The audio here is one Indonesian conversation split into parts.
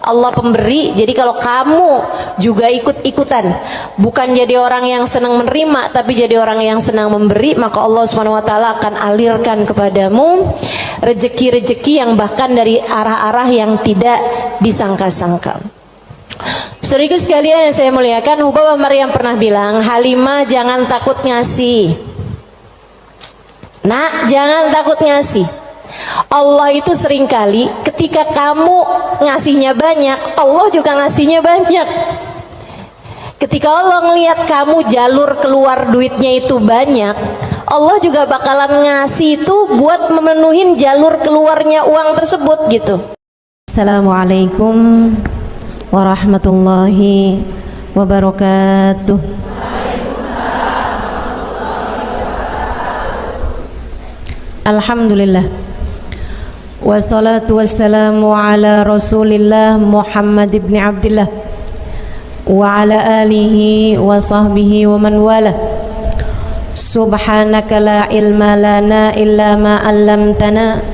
Allah pemberi. Jadi kalau kamu juga ikut-ikutan, bukan jadi orang yang senang menerima, tapi jadi orang yang senang memberi, maka Allah Subhanahu wa taala akan alirkan kepadamu rezeki-rezeki yang bahkan dari arah-arah yang tidak disangka-sangka. Saudaraku sekalian yang saya muliakan, Hubabah Maryam pernah bilang, Halimah jangan takut ngasih. Nak, jangan takut ngasih. Allah itu seringkali ketika kamu ngasihnya banyak, Allah juga ngasihnya banyak. Ketika Allah ngelihat kamu jalur keluar duitnya itu banyak, Allah juga bakalan ngasih itu buat memenuhin jalur keluarnya uang tersebut gitu. Assalamualaikum warahmatullahi wabarakatuh. Alhamdulillah, wassalatu wassalamu ala rasulillah Muhammad ibn Abdillah wa ala alihi wa sahbihi wa man wala. Subhanaka la ilma lana illa ma 'allamtana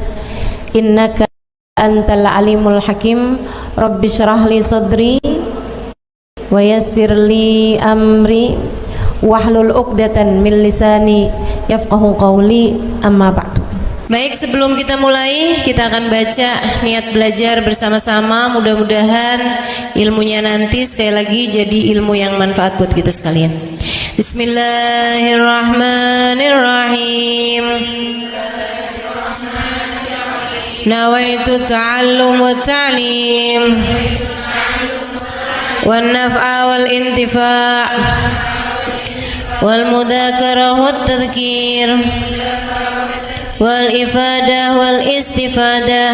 innaka antal alimul hakim. Rabbi shrah li sadri wa yassir li amri wahlul 'uqdatan min lisani yafqahu qawli, amma ba'du. Baik, sebelum kita mulai, kita akan baca niat belajar bersama-sama. Mudah-mudahan ilmunya nanti sekali lagi jadi ilmu yang manfaat buat kita sekalian. Bismillahirrahmanirrahim. Nawaitu ta'allum wa ta'lim wan naf'a wal intifa' wal mudzakarah wat tadhkir wal ifadah wal istifadah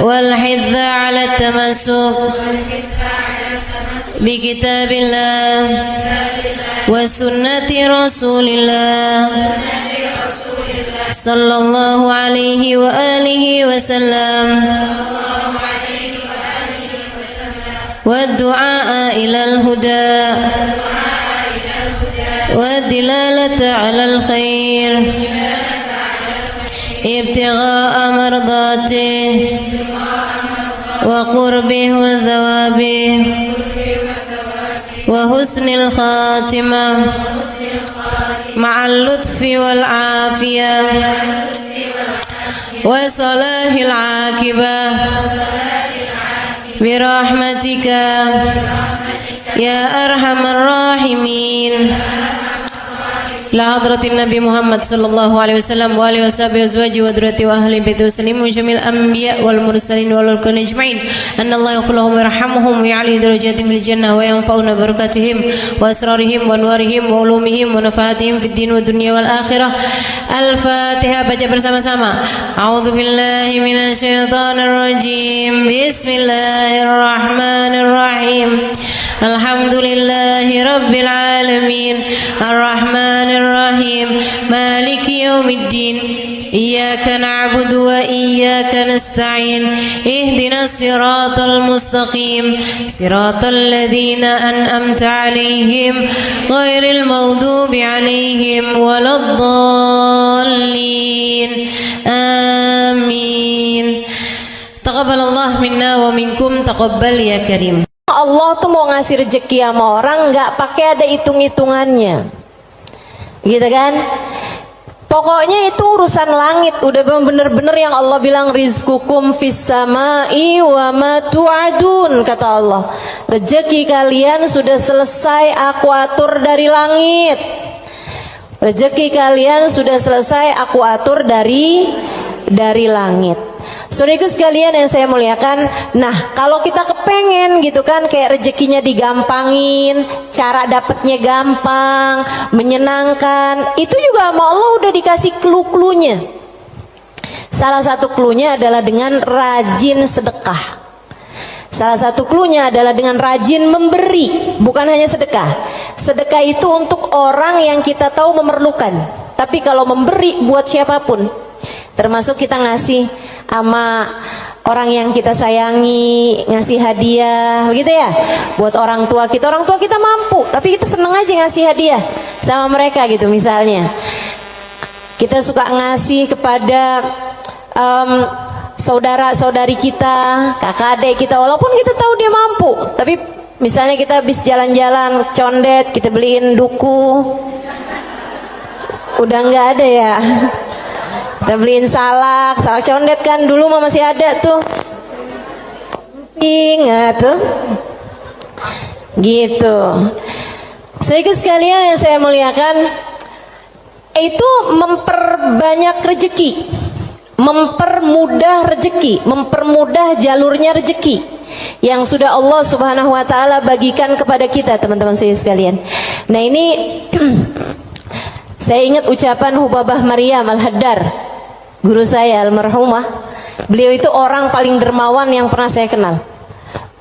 wal hidza ala tamassuk bi kitabillah wa sunnati rasulillah sallallahu alaihi wa alihi wasallam wa du'a ilal huda والدلالة على الخير ابتغاء مرضاته وقربه وثوابه وحسن الخاتمة مع اللطف والعافية وصلاح العاقبة برحمتك يا أرحم الراحمين. La hadratin Nabi Muhammad sallallahu alaihi wasallam wa alihi washabihi wazwaji wa dhurriyyati wa ahli baiti wasallimu jamil anbiya wal mursalin wal ulqan ajma'in. Anna Allah yaghfiruhum wa yarhamuhum wa ya'li darajatihim fil jannah wa yanfa'una barakatihim wa asrarihim wa anwarihim wa ulumihim wa nafaatihim fid din wa dunya wal akhirah. Al-Fatihah, baca bersama-sama. A'udzu billahi minasy syaithanir rajim. Bismillahirrahmanirrahim. Alhamdulillahi rabbil alamin. Ar-Rahmanir Rahim. Maliki yaumiddin. Iyyaka na'budu wa iyyaka nasta'in. Ihdinas siratal mustaqim. Siratal ladzina an'amta 'alaihim ghairil maghdubi 'alaihim waladdallin. Amin. Taqabbalallahu minna wa minkum, taqabbal ya karim. Allah tuh mau ngasih rezeki sama orang nggak pakai ada hitung-hitungannya, gitu kan? Pokoknya itu urusan langit, udah bener-bener yang Allah bilang rizqukum fis samai wa ma tu'adun, kata Allah. Rezeki kalian sudah selesai aku atur dari langit. Rezeki kalian sudah selesai aku atur dari langit. Saudaraku sekalian yang saya muliakan, nah kalau kita kepengen gitu kan kayak rezekinya digampangin, cara dapatnya gampang, menyenangkan, itu juga sama Allah udah dikasih clue-cluenya. Salah satu cluenya adalah dengan rajin sedekah. Salah satu cluenya adalah dengan rajin memberi, bukan hanya sedekah. Sedekah itu untuk orang yang kita tahu memerlukan, tapi kalau memberi buat siapapun, termasuk kita ngasih sama orang yang kita sayangi, ngasih hadiah, begitu ya. Buat orang tua kita mampu, tapi kita seneng aja ngasih hadiah sama mereka gitu. Misalnya kita suka ngasih kepada saudara-saudari kita, kakak adik kita, walaupun kita tahu dia mampu, tapi misalnya kita habis jalan-jalan condet, kita beliin duku, udah nggak ada ya. Kita beliin salak condet kan, dulu mah masih ada tuh. Ingat tuh. Gitu. Saudara sekalian yang saya muliakan, itu memperbanyak rezeki, mempermudah rezeki, mempermudah jalurnya rezeki yang sudah Allah Subhanahu wa taala bagikan kepada kita, teman-teman saya sekalian. Nah, ini saya ingat ucapan Hubabah Maryam Al-Haddar, guru saya almarhumah. Beliau itu orang paling dermawan yang pernah saya kenal.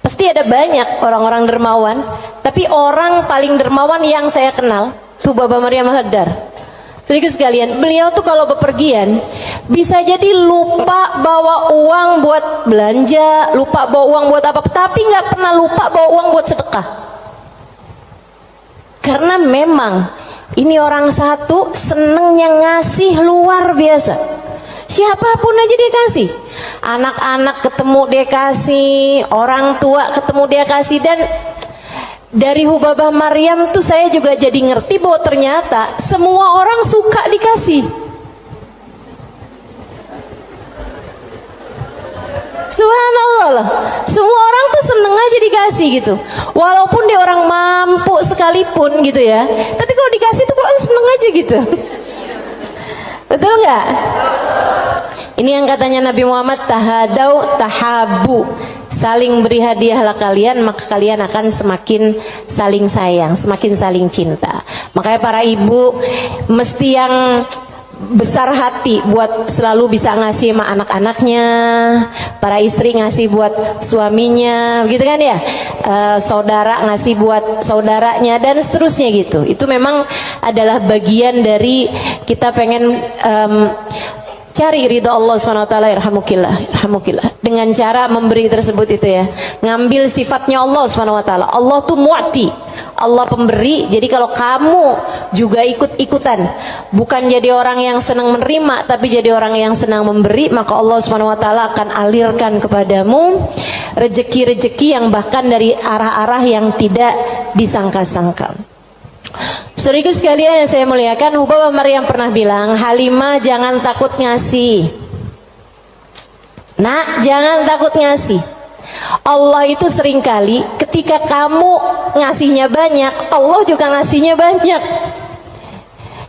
Pasti ada banyak orang-orang dermawan, tapi orang paling dermawan yang saya kenal Hubabah Maryam Al-Haddar. Saudara sekalian, beliau tuh kalau bepergian bisa jadi lupa bawa uang buat belanja, lupa bawa uang buat apa, tapi nggak pernah lupa bawa uang buat sedekah. Karena memang ini orang satu senengnya ngasih luar biasa. Siapapun aja dia kasih. Anak-anak ketemu dia kasih, orang tua ketemu dia kasih. Dan dari Hubabah Maryam tuh saya juga jadi ngerti bahwa ternyata semua orang suka dikasih. Subhanallah loh. Semua orang tuh seneng aja dikasih gitu. Walaupun dia orang mampu sekalipun gitu ya, tapi kalau dikasih tuh kok seneng aja gitu. Betul nggak? Ini yang katanya Nabi Muhammad, tahadau tahabu, saling beri hadiahlah kalian, maka kalian akan semakin saling sayang, semakin saling cinta. Makanya para ibu mesti yang besar hati buat selalu bisa ngasih sama anak-anaknya, para istri ngasih buat suaminya, begitu kan ya, saudara ngasih buat saudaranya dan seterusnya gitu. Itu memang adalah bagian dari kita pengen cari ridha Allah SWT. Irhamukillah dengan cara memberi tersebut itu ya, ngambil sifatnya Allah SWT. Allah tuh mu'ti, Allah pemberi. Jadi kalau kamu juga ikut-ikutan, bukan jadi orang yang senang menerima, tapi jadi orang yang senang memberi, maka Allah SWT akan alirkan kepadamu rezeki-rezeki yang bahkan dari arah-arah yang tidak disangka-sangka. Saudara sekalian yang saya muliakan, Hubabah Maryam pernah bilang, Halimah jangan takut ngasih. Nak, jangan takut ngasih. Allah itu seringkali ketika kamu ngasihnya banyak, Allah juga ngasihnya banyak.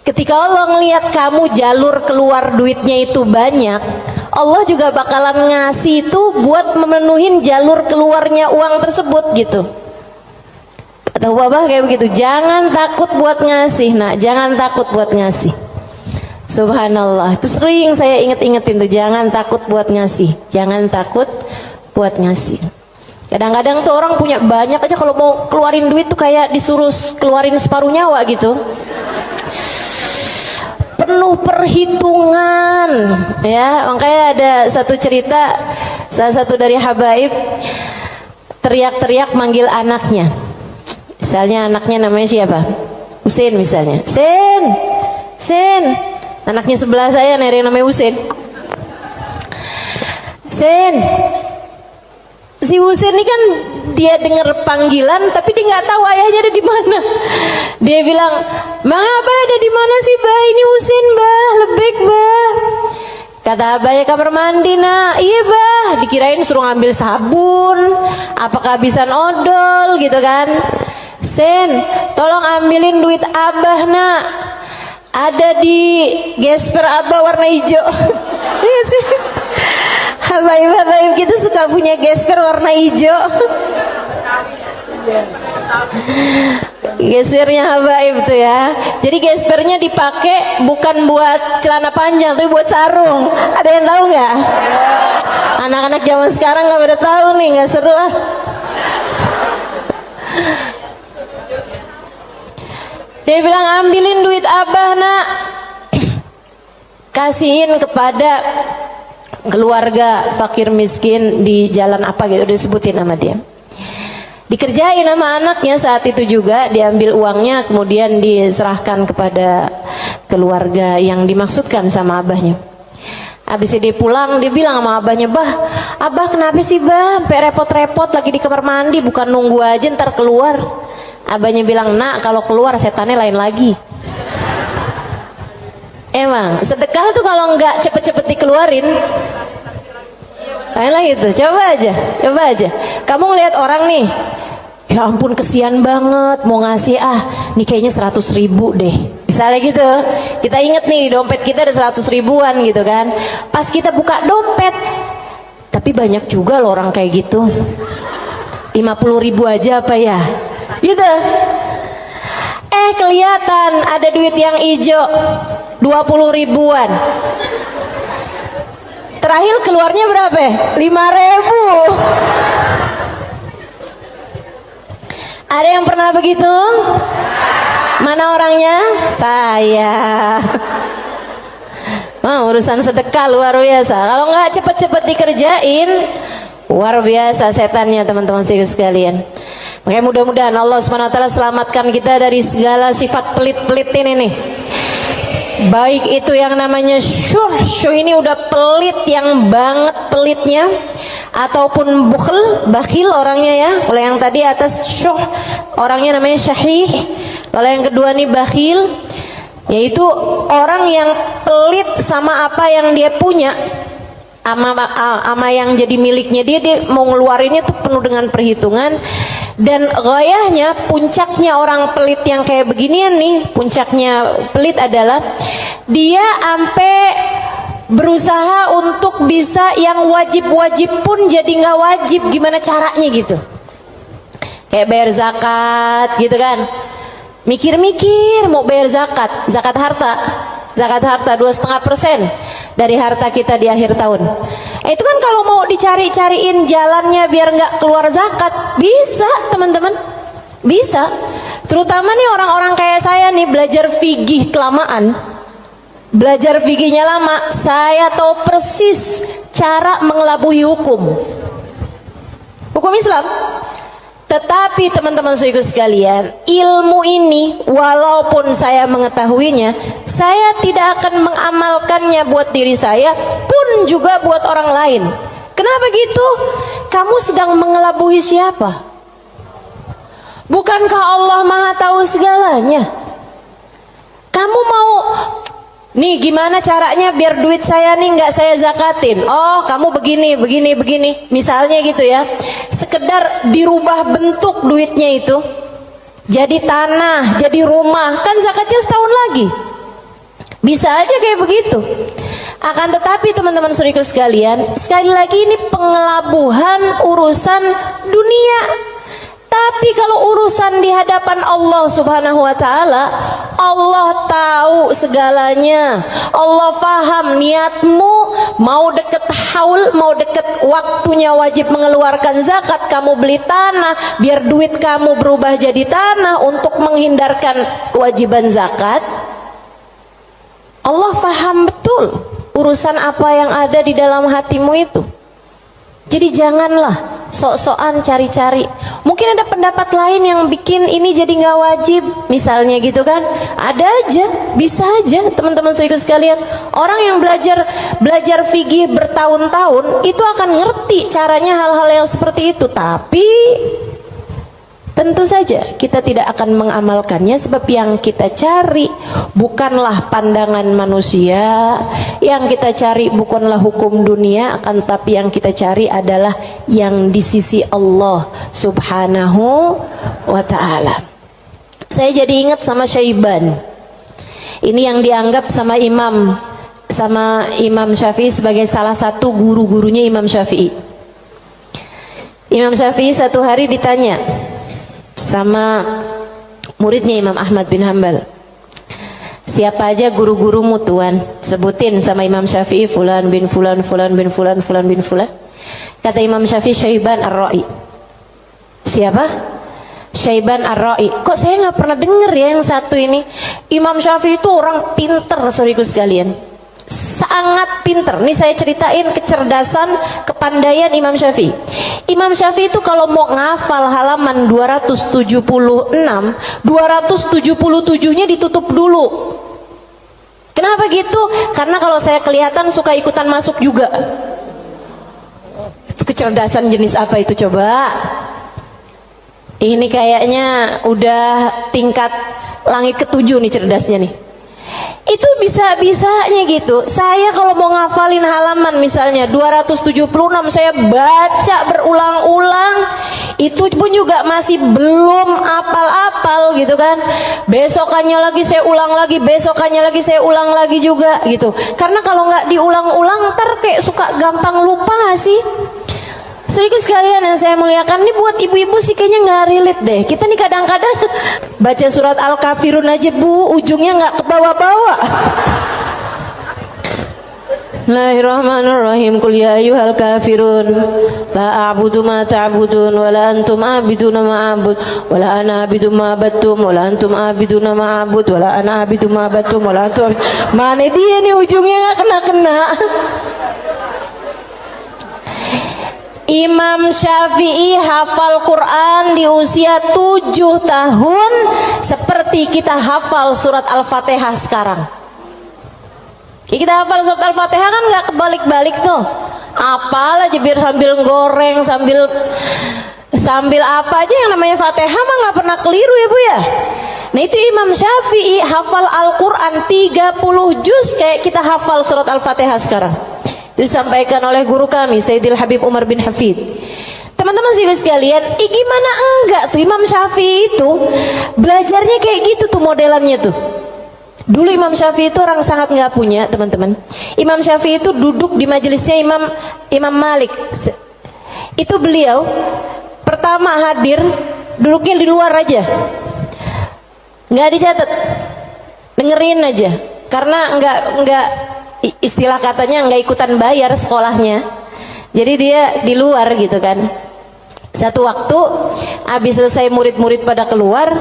Ketika Allah ngelihat kamu jalur keluar duitnya itu banyak, Allah juga bakalan ngasih itu buat memenuhin jalur keluarnya uang tersebut gitu. Atau Hubabah kayak begitu, jangan takut buat ngasih, nak, jangan takut buat ngasih. Subhanallah, itu sering saya inget-ingetin tuh, jangan takut buat ngasih, jangan takut buat ngasih. Kadang-kadang tuh orang punya banyak aja, kalau mau keluarin duit tuh kayak disuruh keluarin separuh nyawa gitu, penuh perhitungan ya. Makanya ada satu cerita, salah satu dari habaib teriak-teriak manggil anaknya. Misalnya anaknya namanya siapa? Husein misalnya. Sen, Sen. Anaknya sebelah saya ada yang namanya Husein. Sen. Si Husein ini kan dia dengar panggilan tapi dia nggak tahu ayahnya ada di mana. Dia bilang, "Bang, Abah ada di mana sih, Bah? Ini Husein, Bah. Lebek, Bah." Kata abahnya, kamar mandi, nak. Iya, Bah. Dikirain suruh ngambil sabun, apa kehabisan odol gitu kan. Sen, tolong ambilin duit Abah, nak. Ada di gesper Abah warna hijau. Iya sih. Habaib-habaib kita suka punya gesper warna hijau. Gesernya habaib tuh ya. Jadi gespernya dipakai bukan buat celana panjang, tapi buat sarung. Ada yang tahu nggak? Anak-anak zaman sekarang nggak pada tahu nih, nggak seru ah. Dia bilang, ambilin duit Abah, nak. Kasihin kepada keluarga fakir miskin di jalan apa gitu, udah disebutin nama dia. Dikerjain sama anaknya saat itu juga, diambil uangnya kemudian diserahkan kepada keluarga yang dimaksudkan sama abahnya. Habis dia pulang, dia bilang sama abahnya, "Bah, abah kenapa sih bah sampai repot-repot lagi di kamar mandi, bukan nunggu aja ntar keluar." Abahnya bilang, "Nak, kalau keluar setannya lain lagi." Emang sedekah tuh kalau nggak cepet-cepet dikeluarin lain lagi tuh. Coba aja kamu ngeliat orang nih, ya ampun kesian banget, mau ngasih nih kayaknya 100.000 deh misalnya gitu. Kita inget nih di dompet kita ada 100 ribuan gitu kan. Pas kita buka dompet, tapi banyak juga loh orang kayak gitu, 50.000 aja apa ya gitu. Kelihatan ada duit yang hijau 20 ribuan. Terakhir keluarnya berapa? 5.000. Ada yang pernah begitu? Mana orangnya? Saya. Urusan sedekah luar biasa. Kalau nggak cepet-cepet dikerjain, luar biasa setannya teman-teman sekalian. Makanya mudah-mudahan Allah Subhanahu wa taala selamatkan kita dari segala sifat pelit-pelit ini nih. Baik itu yang namanya syuh ini udah pelit yang banget pelitnya, ataupun bakhil orangnya ya. Kalau yang tadi atas syuh orangnya namanya syahih. Kalau yang kedua nih bakhil, yaitu orang yang pelit sama apa yang dia punya, ama yang jadi miliknya dia mau ngeluarinnya tuh penuh dengan perhitungan. Dan gayahnya, puncaknya orang pelit yang kayak beginian nih, puncaknya pelit adalah dia sampai berusaha untuk bisa yang wajib-wajib pun jadi nggak wajib. Gimana caranya gitu? Kayak bayar zakat gitu kan, mikir-mikir mau bayar zakat harta 2,5% dari harta kita di akhir tahun. Itu kan kalau mau dicari-cariin jalannya biar nggak keluar zakat, bisa teman-teman, bisa. Terutama nih orang-orang kayak saya nih, belajar fikih kelamaan, belajar fikihnya lama, saya tahu persis cara mengelabui hukum Islam. Tetapi teman-teman saudaraku sekalian, ilmu ini walaupun saya mengetahuinya, saya tidak akan mengamalkannya buat diri saya pun juga buat orang lain. Kenapa gitu? Kamu sedang mengelabui siapa? Bukankah Allah Maha tahu segalanya? Kamu mau nih gimana caranya biar duit saya nih nggak saya zakatin? Oh, kamu begini. Misalnya gitu ya. Sekedar dirubah bentuk duitnya itu. Jadi tanah, jadi rumah, kan zakatnya setahun lagi. Bisa aja kayak begitu. Akan tetapi teman-teman saudaraku sekalian, sekali lagi ini pengelabuhan urusan dunia. Tapi kalau urusan di hadapan Allah Subhanahu wa taala, Allah tahu segalanya. Allah paham niatmu, mau deket haul, mau deket waktunya wajib mengeluarkan zakat, kamu beli tanah biar duit kamu berubah jadi tanah untuk menghindarkan kewajiban zakat. Allah paham betul urusan apa yang ada di dalam hatimu itu. Jadi janganlah sok-sokan cari-cari. Mungkin ada pendapat lain yang bikin ini jadi nggak wajib, misalnya gitu kan. Ada aja, bisa aja teman-teman saudara sekalian. Orang yang belajar fikih bertahun-tahun itu akan ngerti caranya hal-hal yang seperti itu. Tapi tentu saja kita tidak akan mengamalkannya, sebab yang kita cari bukanlah pandangan manusia, yang kita cari bukanlah hukum dunia, akan tetapi yang kita cari adalah yang di sisi Allah Subhanahu wa ta'ala. Saya jadi ingat sama Syaiban. Ini yang dianggap sama Imam Syafi'i sebagai salah satu guru-gurunya Imam Syafi'i. Imam Syafi'i satu hari ditanya sama muridnya Imam Ahmad bin Hanbal, siapa aja guru-gurumu tuan? Sebutin sama Imam Syafi'i, fulan bin fulan, fulan bin fulan, fulan bin fulan. Kata Imam Syafi'i, Syaiban Ar-Ra'i. Siapa? Syaiban Ar-Ra'i. Kok saya nggak pernah dengar ya yang satu ini? Imam Syafi'i itu orang pinter, saudaraku sekalian, sangat pinter. Nih saya ceritain kecerdasan, kepandaian Imam Syafi'i. Imam Syafi'i itu kalau mau ngafal halaman 276, 277-nya ditutup dulu. Kenapa gitu? Karena kalau saya kelihatan suka ikutan masuk juga. Kecerdasan jenis apa itu coba? Ini kayaknya udah tingkat langit ke-7 nih cerdasnya nih. Itu bisa-bisanya gitu. Saya kalau mau ngafalin halaman misalnya 276, saya baca berulang-ulang, itu pun juga masih belum apal-apal gitu kan. Besokannya lagi saya ulang lagi, besokannya lagi saya ulang lagi juga gitu. Karena kalau nggak diulang-ulang ntar kayak suka gampang lupa nggak sih? Saudaraku sekalian yang saya muliakan, ini buat ibu-ibu sih kayaknya nggak relate deh. Kita nih kadang-kadang baca surat Al-Kafirun aja bu, ujungnya nggak ke bawah-bawah. Bismillahirrahmanirrahim. Qul ya ayyuhal kafirun la a'budu ma ta'budun wa la antum a'biduna ma a'bud wa la ana a'budu ma abattum wa la antum a'biduna ma a'bud wa la ana a'budu ma abattum wa la antum. Mana dia nih ujungnya nggak kena-kena. Imam Syafi'i hafal Quran di usia 7 tahun seperti kita hafal surat Al-Fatihah sekarang. Kita hafal surat Al-Fatihah kan nggak kebalik-balik tuh. Apal aja biar sambil goreng, sambil apa aja yang namanya Fatihah mah nggak pernah keliru ya bu ya. Nah itu Imam Syafi'i hafal Al-Quran 30 juz kayak kita hafal surat Al-Fatihah sekarang. Disampaikan oleh guru kami Sayyidil Habib Umar bin Hafid. Teman-teman sekalian, gimana enggak tuh Imam Syafi'i itu belajarnya kayak gitu tuh modelannya tuh. Dulu Imam Syafi'i itu orang sangat nggak punya teman-teman. Imam Syafi'i itu duduk di majelisnya Imam Malik. Itu beliau pertama hadir duduknya di luar aja, nggak dicatat, dengerin aja. Karena nggak istilah katanya nggak ikutan bayar sekolahnya, jadi dia di luar gitu kan. Satu waktu habis selesai murid-murid pada keluar,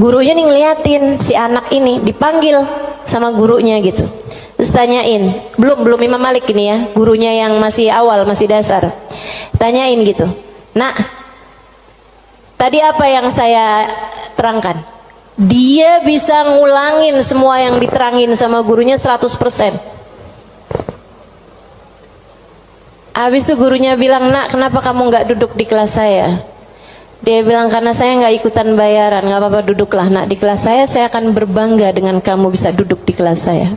gurunya nih ngeliatin si anak ini dipanggil sama gurunya gitu. Terus tanyain, belum Imam Malik ini ya, gurunya yang masih awal, masih dasar. Tanyain gitu, nak, tadi apa yang saya terangkan? Dia bisa ngulangin semua yang diterangin sama gurunya 100%. Habis itu gurunya bilang, nak kenapa kamu nggak duduk di kelas saya? Dia bilang, karena saya nggak ikutan bayaran. Nggak apa-apa, duduklah nak di kelas saya akan berbangga dengan kamu bisa duduk di kelas saya.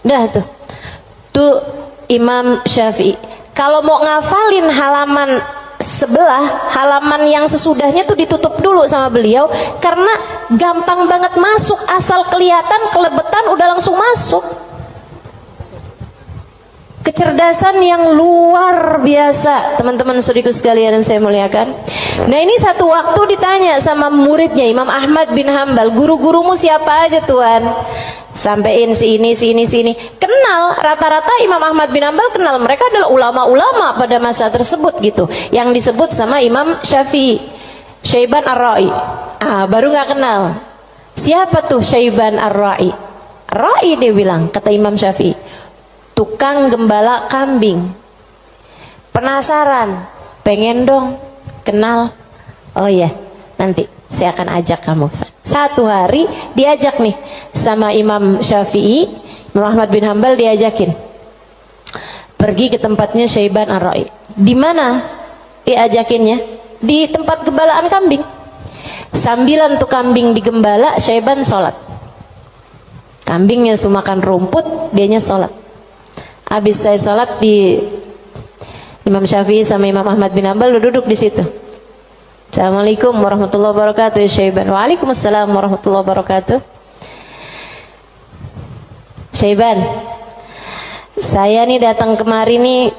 Dah tuh Imam Syafi'i. Kalau mau ngafalin halaman sebelah, halaman yang sesudahnya tuh ditutup dulu sama beliau, karena gampang banget masuk, asal kelihatan kelebetan udah langsung masuk. Kecerdasan yang luar biasa teman-teman saudaraku sekalian yang saya muliakan. Nah ini satu waktu ditanya sama muridnya Imam Ahmad bin Hambal, guru-gurumu siapa aja tuan? Sampein si ini. Kenal, rata-rata Imam Ahmad bin Hambal kenal, mereka adalah ulama-ulama pada masa tersebut gitu, yang disebut sama Imam Syafi'i, Syaiban Ar-Ra'i. Baru nggak kenal. Siapa tuh Syaiban Ar-Ra'i? Ra'i dia bilang, kata Imam Syafi'i, tukang gembala kambing. Penasaran, pengen dong kenal. Oh ya, nanti saya akan ajak kamu. Satu hari diajak nih sama Imam Syafi'i, Imam Ahmad bin Hambal diajakin pergi ke tempatnya Syaiban Ar-Ra'i. Di mana diajakinnya? Di tempat gembalaan kambing. Sambilan tuh kambing digembala, Syaiban sholat. Kambingnya semua makan rumput, dianya sholat. Habis saya sholat, di Imam Syafi'i sama Imam Ahmad bin Hambal duduk di situ. Assalamualaikum warahmatullahi wabarakatuh ya Syaiban. Waalaikumsalam warahmatullahi wabarakatuh. Syaiban, saya nih datang kemari nih,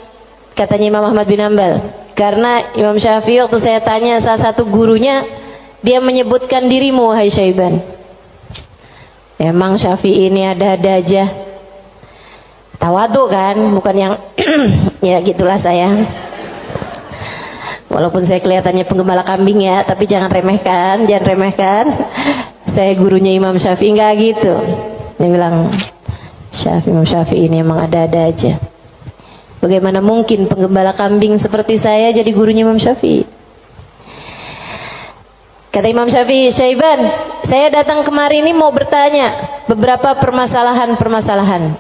katanya Imam Ahmad bin Hambal, karena Imam Syafi'i waktu saya tanya salah satu gurunya, dia menyebutkan dirimu wahai Syaiban. Emang Syafi'i ini ada-ada aja. Tawadu kan, bukan yang ya gitulah saya. Walaupun saya kelihatannya penggembala kambing ya, tapi jangan remehkan. Saya gurunya Imam Syafi'i, enggak gitu. Dia bilang, Imam Syafi'i ini emang ada-ada aja. Bagaimana mungkin penggembala kambing seperti saya jadi gurunya Imam Syafi'i? Kata Imam Syafi'i, Syaiban, Saya datang kemari ini mau bertanya beberapa permasalahan.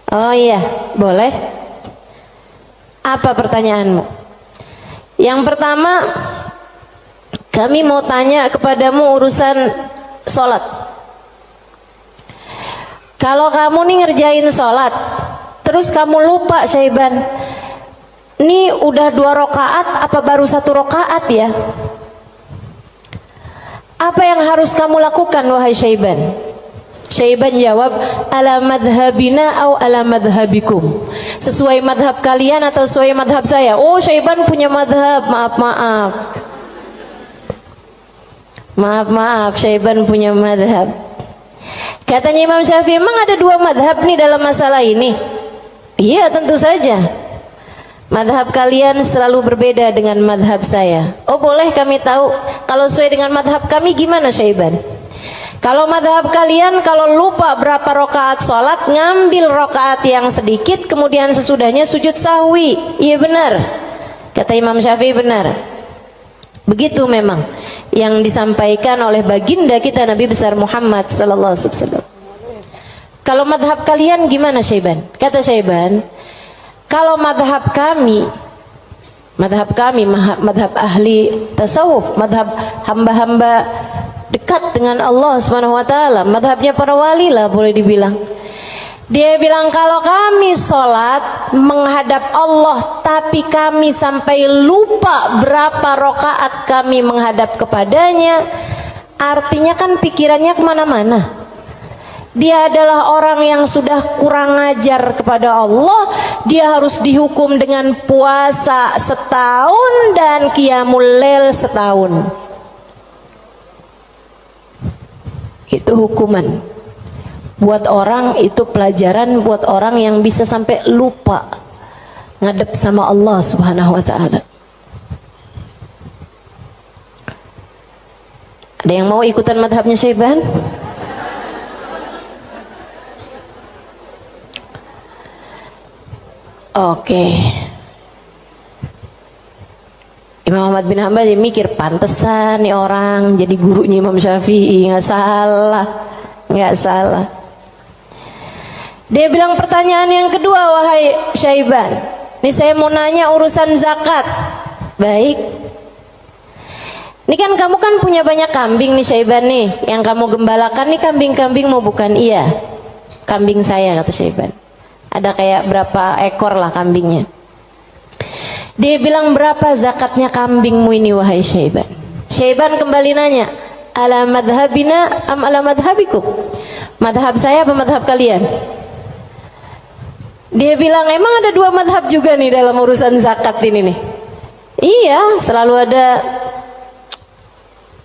Oh iya, boleh. Apa pertanyaanmu? Yang pertama, kami mau tanya kepadamu urusan sholat. Kalau kamu nih ngerjain sholat, terus kamu lupa Syaiban, ini udah 2 rakaat apa baru 1 rakaat ya? Apa yang harus kamu lakukan wahai Syaiban? Syaiban jawab, ala madhabina au ala madhabikum. Sesuai madhab kalian atau sesuai madhab saya? Oh, Syaiban punya madhab, maaf, Syaiban punya madhab. Katanya Imam Syafi'i, emang ada 2 madhab nih dalam masalah ini? Iya, tentu saja. Madhab kalian selalu berbeda dengan madhab saya. Oh, boleh kami tahu kalau sesuai dengan madhab kami gimana Syaiban? Kalau madhab kalian, kalau lupa berapa rakaat sholat, ngambil rakaat yang sedikit, kemudian sesudahnya sujud sahwi. Iya benar, kata Imam Syafi'i, benar. Begitu memang yang disampaikan oleh baginda kita Nabi besar Muhammad sallallahu alaihi wasallam. Kalau madhab kalian gimana Syaiban? Kata Syaiban, kalau madhab kami, madhab ahli tasawuf, madhab hamba-hamba dekat dengan Allah Subhanahu wa taala, madhabnya para wali lah boleh dibilang. Dia bilang kalau kami sholat menghadap Allah tapi kami sampai lupa berapa rakaat kami menghadap kepadanya, artinya kan pikirannya kemana-mana. Dia adalah orang yang sudah kurang ajar kepada Allah. Dia harus dihukum dengan puasa setahun dan qiyamul lail setahun. Itu hukuman buat orang, itu pelajaran buat orang yang bisa sampai lupa ngadep sama Allah Subhanahu wa taala. Ada yang mau ikutan madhabnya Syaiban? Oke. Imam Ahmad bin Hanbal dia mikir, pantesan nih orang jadi gurunya Imam Syafi'i. Nggak salah. Dia bilang pertanyaan yang kedua, wahai Syaiban, ini saya mau nanya urusan zakat. Baik. Ini kan kamu kan punya banyak kambing nih Syaiban nih. Yang kamu gembalakan nih kambing-kambing mau bukan? Iya, kambing saya, kata Syaiban. Ada kayak berapa ekor lah kambingnya. Dia bilang, berapa zakatnya kambingmu ini wahai Syaiban? Syaiban kembali nanya, ala madhabina am ala madhabikum? Madhab saya apa madhab kalian? Dia bilang, emang ada 2 madhab juga nih dalam urusan zakat ini nih? Iya, selalu ada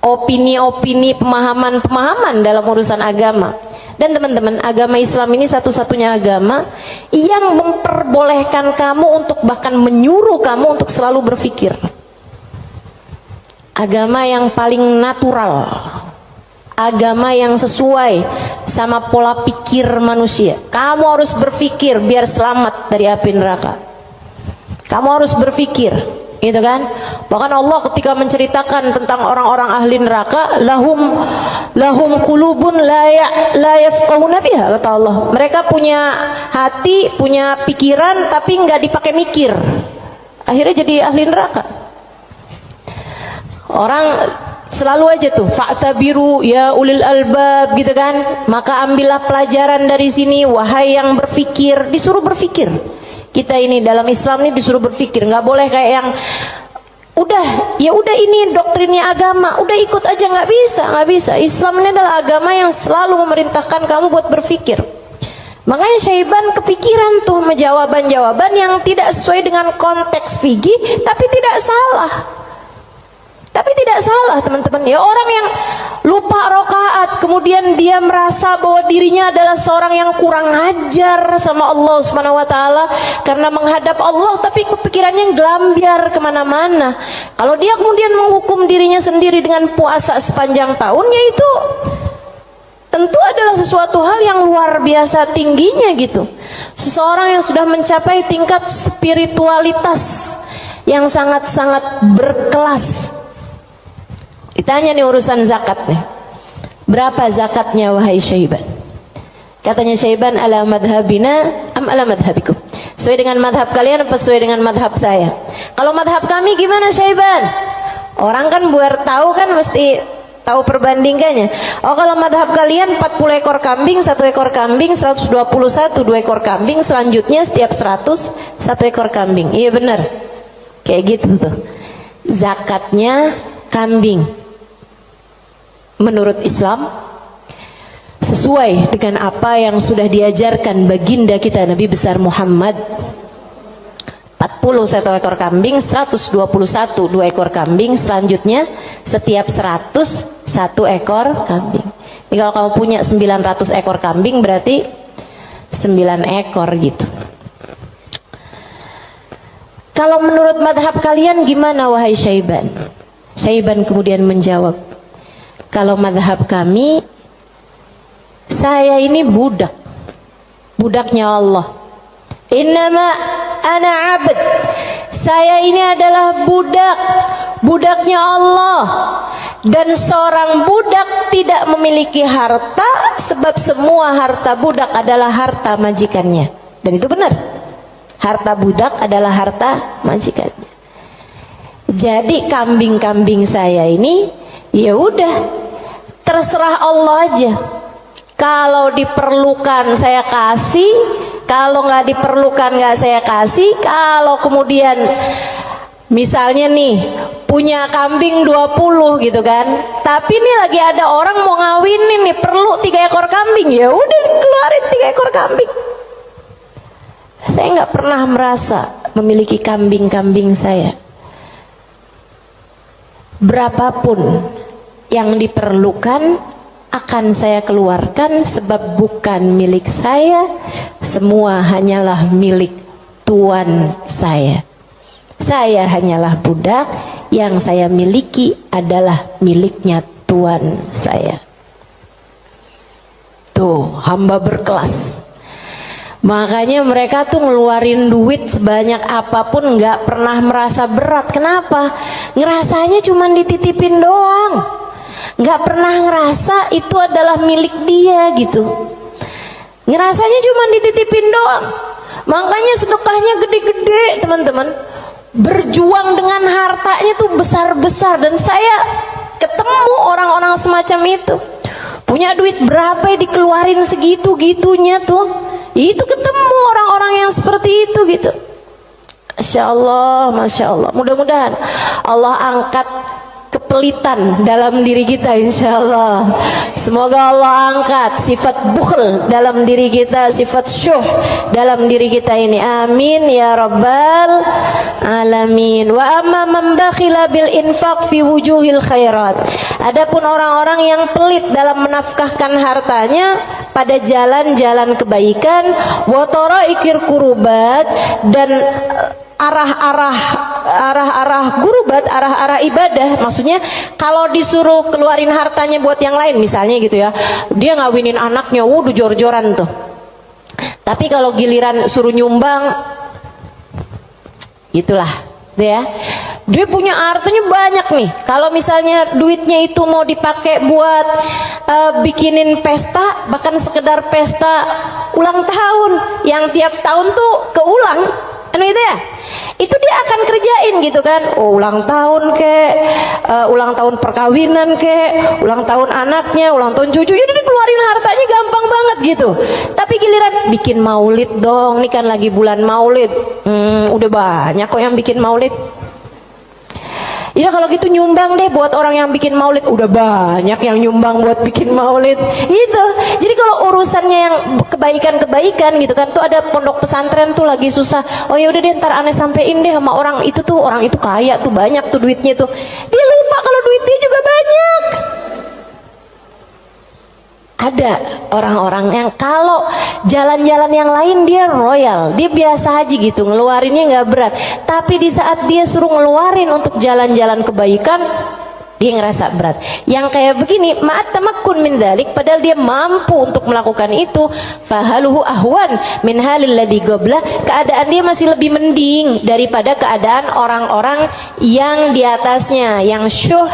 opini-opini, pemahaman-pemahaman dalam urusan agama. Dan teman-teman, agama Islam ini satu-satunya agama yang memperbolehkan kamu untuk bahkan menyuruh kamu untuk selalu berpikir. Agama yang paling natural, agama yang sesuai sama pola pikir manusia. Kamu harus berpikir biar selamat dari api neraka. Kamu harus berpikir, gitu kan? Bahkan Allah ketika menceritakan tentang orang-orang ahli neraka, lahum qulubun la yafqahuna biha, kata Allah. Mereka punya hati, punya pikiran tapi nggak dipakai mikir. Akhirnya jadi ahli neraka. Orang selalu aja tuh fa'tabiru ya ulil albab, gitu kan? Maka ambillah pelajaran dari sini wahai yang berpikir. Disuruh berpikir. Kita ini dalam Islam ini disuruh berpikir, nggak boleh kayak yang udah ini doktrinnya agama, udah ikut aja, nggak bisa. Islam ini adalah agama yang selalu memerintahkan kamu buat berpikir. Makanya Syaiban kepikiran tuh jawaban-jawaban yang tidak sesuai dengan konteks fikih, tapi tidak salah. Teman-teman. Ya orang yang lupa rakaat, kemudian dia merasa bahwa dirinya adalah seorang yang kurang ajar sama Allah Subhanahu wa taala karena menghadap Allah, tapi kepikirannya gelambiar kemana-mana. Kalau dia kemudian menghukum dirinya sendiri dengan puasa sepanjang tahunnya, itu tentu adalah sesuatu hal yang luar biasa tingginya gitu. Seseorang yang sudah mencapai tingkat spiritualitas yang sangat-sangat berkelas. Ditanya nih urusan zakat nih. Berapa zakatnya wahai Syaiban? Katanya Syaiban, ala madhabina am ala madhabikum? Sesuai dengan madhab kalian apa sesuai dengan madhab saya? Kalau madhab kami gimana Syaiban? Orang kan buat tahu kan mesti tahu perbandingannya. Oh kalau madhab kalian 40 ekor kambing, 1 ekor kambing, 121, 2 ekor kambing, selanjutnya setiap 100, 1 ekor kambing. Iya benar. Kayak gitu tuh. Zakatnya kambing. Menurut Islam sesuai dengan apa yang sudah diajarkan baginda kita Nabi besar Muhammad. 40 1 ekor kambing, 121 2 ekor kambing, selanjutnya setiap 100 1 ekor kambing. Jadi kalau kamu punya 900 ekor kambing berarti 9 ekor gitu. Kalau menurut madhab kalian gimana wahai Syaiban? Syaiban kemudian menjawab, kalau madhab kami, saya ini budak, budaknya Allah. Innama ana abd, saya ini adalah budak, budaknya Allah. Dan seorang budak tidak memiliki harta, sebab semua harta budak adalah harta majikannya. Dan itu benar, harta budak adalah harta majikannya. Jadi kambing-kambing saya ini ya udah terserah Allah aja. Kalau diperlukan saya kasih, kalau nggak diperlukan nggak saya kasih. Kalau kemudian misalnya nih punya kambing 20 gitu kan, tapi nih lagi ada orang mau ngawinin nih perlu 3 ekor kambing, ya udah keluarin 3 ekor kambing. Saya nggak pernah merasa memiliki kambing-kambing saya. Berapapun yang diperlukan akan saya keluarkan, sebab bukan milik saya, semua hanyalah milik Tuan saya. Saya hanyalah budak, yang saya miliki adalah miliknya Tuan saya. Tuh, hamba berkelas. Makanya mereka tuh ngeluarin duit sebanyak apapun nggak pernah merasa berat. Kenapa? Ngerasanya cuma dititipin doang, nggak pernah ngerasa itu adalah milik dia gitu. Ngerasanya cuma dititipin doang. Makanya sedekahnya gede-gede teman-teman. Berjuang dengan hartanya tuh besar-besar. Dan saya ketemu orang-orang semacam itu. Punya duit berapa ya dikeluarin segitu-gitunya tuh. Itu ketemu orang-orang yang seperti itu gitu. Masya Allah, Masya Allah. Mudah-mudahan Allah angkat kepelitan dalam diri kita, insya Allah. Semoga Allah angkat sifat bukhl dalam diri kita, sifat syuh dalam diri kita ini. Amin ya rabbal alamin. Wa amma man bakhila bil infaq fi wujuhil khairat. Adapun orang-orang yang pelit dalam menafkahkan hartanya pada jalan-jalan kebaikan, wa taraikir kurubat, dan arah-arah gurubat, arah-arah ibadah. Maksudnya kalau disuruh keluarin hartanya buat yang lain misalnya gitu ya, dia ngawinin anaknya, wuduh jor-joran tuh. Tapi kalau giliran suruh nyumbang, gitulah ya, dia punya hartanya banyak nih. Kalau misalnya duitnya itu mau dipakai buat bikinin pesta, bahkan sekedar pesta ulang tahun yang tiap tahun tuh keulang, itu ya, itu dia akan kerjain gitu kan. Oh, ulang tahun kek, ulang tahun perkawinan kek, ulang tahun anaknya, ulang tahun cucunya, dia keluarin hartanya gampang banget gitu. Tapi giliran bikin maulid dong, ini kan lagi bulan maulid, udah banyak kok yang bikin maulid. Ya kalau gitu nyumbang deh buat orang yang bikin maulid, udah banyak yang nyumbang buat bikin maulid gitu. Jadi kalau urusannya yang kebaikan-kebaikan gitu kan, tuh ada pondok pesantren tuh lagi susah, oh ya udah deh ntar aneh sampein deh sama orang itu tuh, orang itu kaya tuh, banyak tuh duitnya tuh. Dia lupa kalau duitnya juga banyak. Ada orang-orang yang kalau jalan-jalan yang lain dia royal, dia biasa aja gitu, ngeluarinnya nggak berat. Tapi di saat dia suruh ngeluarin untuk jalan-jalan kebaikan, dia ngerasa berat. Yang kayak begini, ma'at tamakkun min dzalik, padahal dia mampu untuk melakukan itu, fahaluhu ahwan min halil ladzi qabla, keadaan dia masih lebih mending daripada keadaan orang-orang yang di atasnya, yang syuh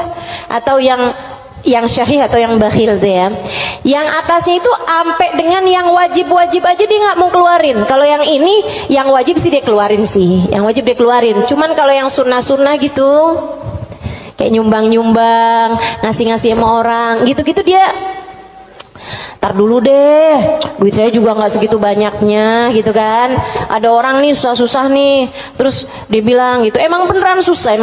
atau yang yang syahih atau yang bakhil tuh ya. Yang atasnya itu sampai dengan yang wajib-wajib aja dia nggak mau keluarin. Kalau yang ini yang wajib sih dia keluarin sih. Yang wajib dia keluarin. Cuman kalau yang sunnah-sunnah gitu, kayak nyumbang-nyumbang, ngasih-ngasih sama orang, gitu-gitu dia tar dulu deh, duit saya juga nggak segitu banyaknya gitu kan. Ada orang nih susah-susah nih, terus dia bilang gitu, emang beneran susah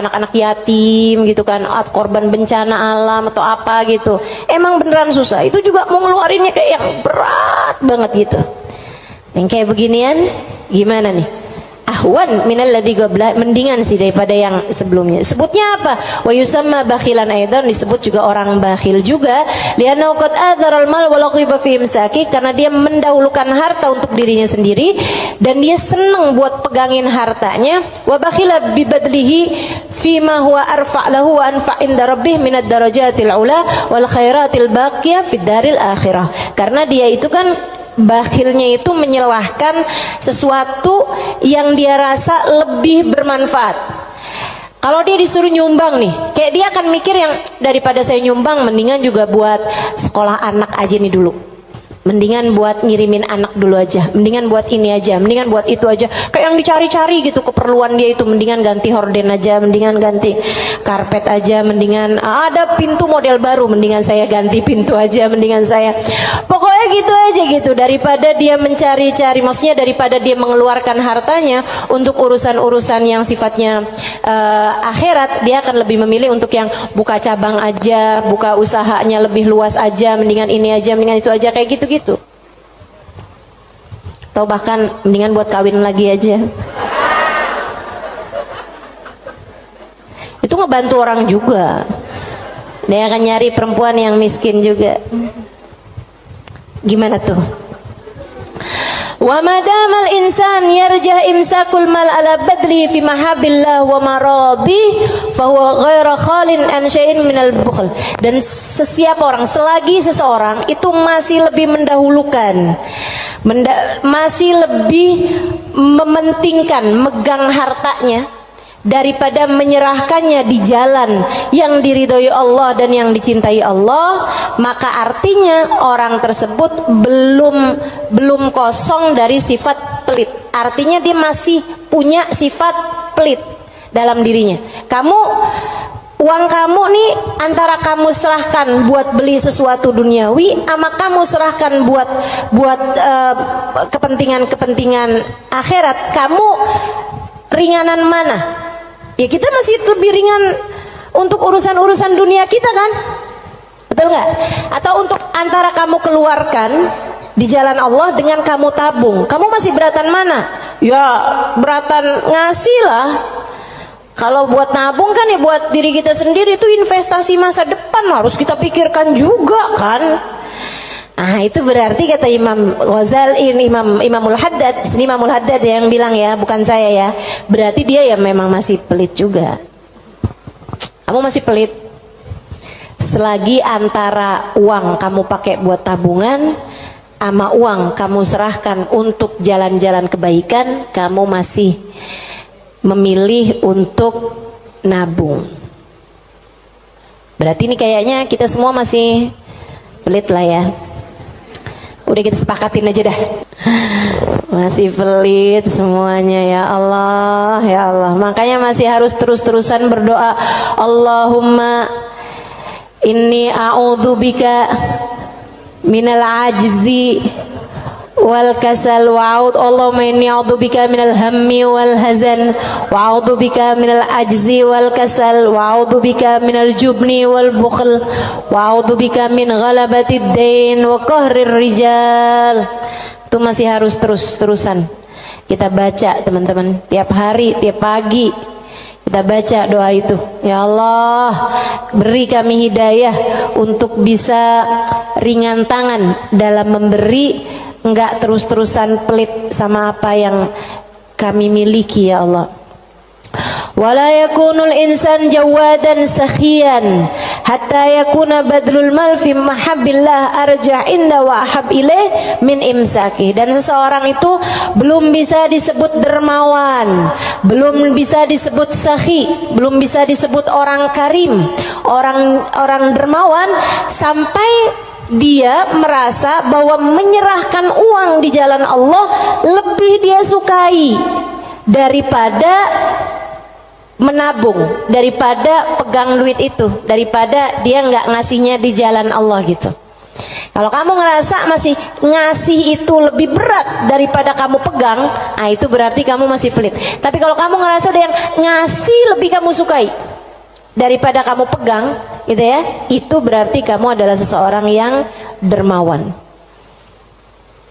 anak-anak yatim gitu kan, korban bencana alam atau apa gitu, emang beneran susah. Itu juga mau ngeluarinnya kayak yang berat banget gitu. Yang kayak beginian gimana nih? Ahwan minal ladzi qabla, mendingan sih daripada yang sebelumnya. Sebutnya apa? Wa yusamma bakhilan aidan, disebut juga orang bakhil juga. Li'annahu qad adharal mal wa laqiba fi imsaki, karena dia mendahulukan harta untuk dirinya sendiri dan dia senang buat pegangin hartanya. Wa bakhila bi badlihi fi ma huwa arfa' lahu wa anfa' inda rabbih minad darajatil ula wal khairatil baqiyah fid daril akhirah. Karena dia itu kan bakhilnya itu menyelahkan sesuatu yang dia rasa lebih bermanfaat. Kalau dia disuruh nyumbang nih, kayak dia akan mikir yang daripada saya nyumbang, mendingan juga buat sekolah anak aja nih dulu. Mendingan buat ngirimin anak dulu aja, mendingan buat ini aja, mendingan buat itu aja. Kayak yang dicari-cari gitu keperluan dia itu, mendingan ganti horden aja, mendingan ganti karpet aja, mendingan ada pintu model baru, mendingan saya ganti pintu aja, mendingan saya. Pokoknya gitu aja gitu, daripada dia mencari-cari, maksudnya daripada dia mengeluarkan hartanya untuk urusan-urusan yang sifatnya akhirat, dia akan lebih memilih untuk yang buka cabang aja, buka usahanya lebih luas aja, mendingan ini aja, mendingan itu aja, kayak gitu-gitu. Atau bahkan mendingan buat kawin lagi aja. Itu ngebantu orang juga. Dia akan nyari perempuan yang miskin juga. Gimana tuh? Wa madamal insan yarjah imsakul mal ala badli fi mahabillah wa maradi fa huwa ghairu khalin an syai'in minal bukhl. Dan sesiapa orang, selagi seseorang itu masih lebih mendahulukan, masih lebih mementingkan megang hartanya daripada menyerahkannya di jalan yang diridhoi Allah dan yang dicintai Allah, maka artinya orang tersebut belum kosong dari sifat pelit. Artinya dia masih punya sifat pelit dalam dirinya. Uang kamu nih antara kamu serahkan buat beli sesuatu duniawi, sama kamu serahkan buat kepentingan akhirat, kamu ringanan mana? Ya kita masih lebih ringan untuk urusan-urusan dunia kita kan? Betul nggak? Atau untuk antara kamu keluarkan di jalan Allah dengan kamu tabung, kamu masih beratan mana? Ya beratan ngasih lah. Kalau buat nabung kan ya buat diri kita sendiri, itu investasi masa depan, harus kita pikirkan juga kan? Ah itu berarti kata Imam Ghazali, Imamul Haddad, sini Imamul Haddad yang bilang ya, bukan saya ya. Berarti dia ya memang masih pelit juga. Kamu masih pelit. Selagi antara uang kamu pakai buat tabungan sama uang kamu serahkan untuk jalan-jalan kebaikan, kamu masih memilih untuk nabung. Berarti ini kayaknya kita semua masih pelit lah ya. Udah kita sepakatin aja dah. Masih pelit semuanya, ya Allah, ya Allah. Makanya masih harus terus-terusan berdoa. Allahumma inni a'udzubika minal ajzi wal kasal wa'ud. Allahumma inni a'udzubika minal hammi wal hazan wa a'udzubika minal ajzi wal kasal wa a'udzubika minal jubni wal bukhl wa a'udzubika min ghalabatid dain wa qahrir rijal. Itu masih harus terus-terusan kita baca teman-teman, tiap hari, tiap pagi kita baca doa itu. Ya Allah, beri kami hidayah untuk bisa ringan tangan dalam memberi, enggak terus-terusan pelit sama apa yang kami miliki ya Allah. Wala yakunul insan jawadan sakhiyan hatta yakuna badlul mal fi mahabbillah arja inda wa ahab ilaih min imsaki. Dan seseorang itu belum bisa disebut dermawan, belum bisa disebut sakhi, belum bisa disebut orang karim, orang dermawan sampai dia merasa bahwa menyerahkan uang di jalan Allah lebih dia sukai daripada menabung, daripada pegang duit itu, daripada dia nggak ngasihnya di jalan Allah gitu. Kalau kamu ngerasa masih ngasih itu lebih berat daripada kamu pegang, nah itu berarti kamu masih pelit. Tapi kalau kamu ngerasa udah yang ngasih lebih kamu sukai daripada kamu pegang, gitu ya, itu berarti kamu adalah seseorang yang dermawan.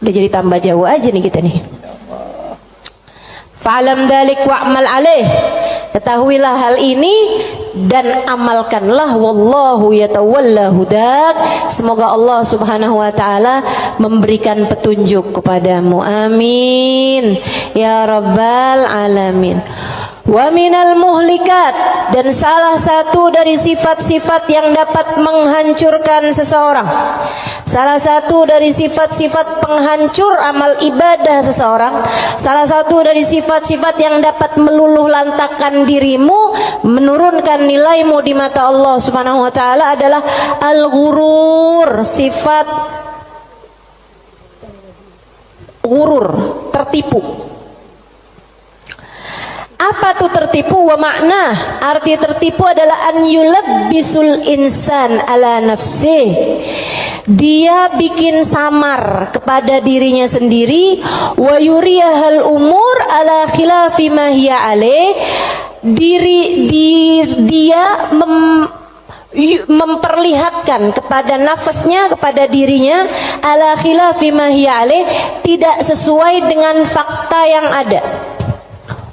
Udah jadi tambah jauh aja nih kita nih. Fa'lam dzalik wa'mal alaih. Ketahuilah hal ini dan amalkanlah. Wallahu yatawalla hudak. Semoga Allah Subhanahu wa taala memberikan petunjuk kepadamu. Amin ya rabbal alamin. Wa minal muhlikat, dan salah satu dari sifat-sifat yang dapat menghancurkan seseorang, salah satu dari sifat-sifat penghancur amal ibadah seseorang, salah satu dari sifat-sifat yang dapat meluluh lantakkan dirimu, menurunkan nilaimu di mata Allah Subhanahu wa taala adalah al-ghurur, sifat ghurur, tertipu. Apa tuh tertipu? Wa makna, arti tertipu adalah an yulabbisul insan ala nafsih. Dia bikin samar kepada dirinya sendiri, wa yuriyahal umur ala khilafi ma hiya alaih. Dia memperlihatkan kepada nafasnya, kepada dirinya, ala khilafi ma hiya alaih, tidak sesuai dengan fakta yang ada.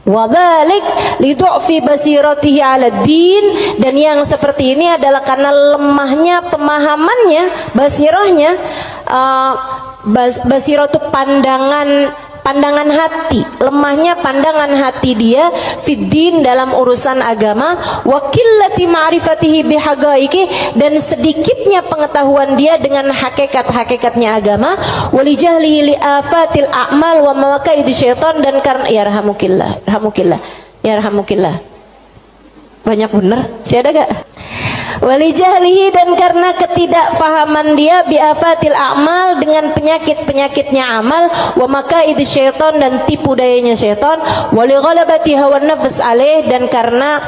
Wadzalik lidu'fi basiratihi 'ala din, dan yang seperti ini adalah karena lemahnya pemahamannya, basirahnya, basirah itu pandangan hati, lemahnya pandangan hati dia fiddin, dalam urusan agama, wa qillati ma'rifatihi bihaqaiqi, dan sedikitnya pengetahuan dia dengan hakikat-hakikatnya agama, walijahli li afatil a'mal wa mawaqa'id syaitan, dan karena yarhamukillah banyak bener sih, ada gak? Walijahlihi, dan karena ketidakfahaman dia biafatil a'mal, dengan penyakit-penyakitnya amal, wa makaid syaitan, dan tipu dayanya syaitan, wali ghalabati hawa nafs alaih, dan karena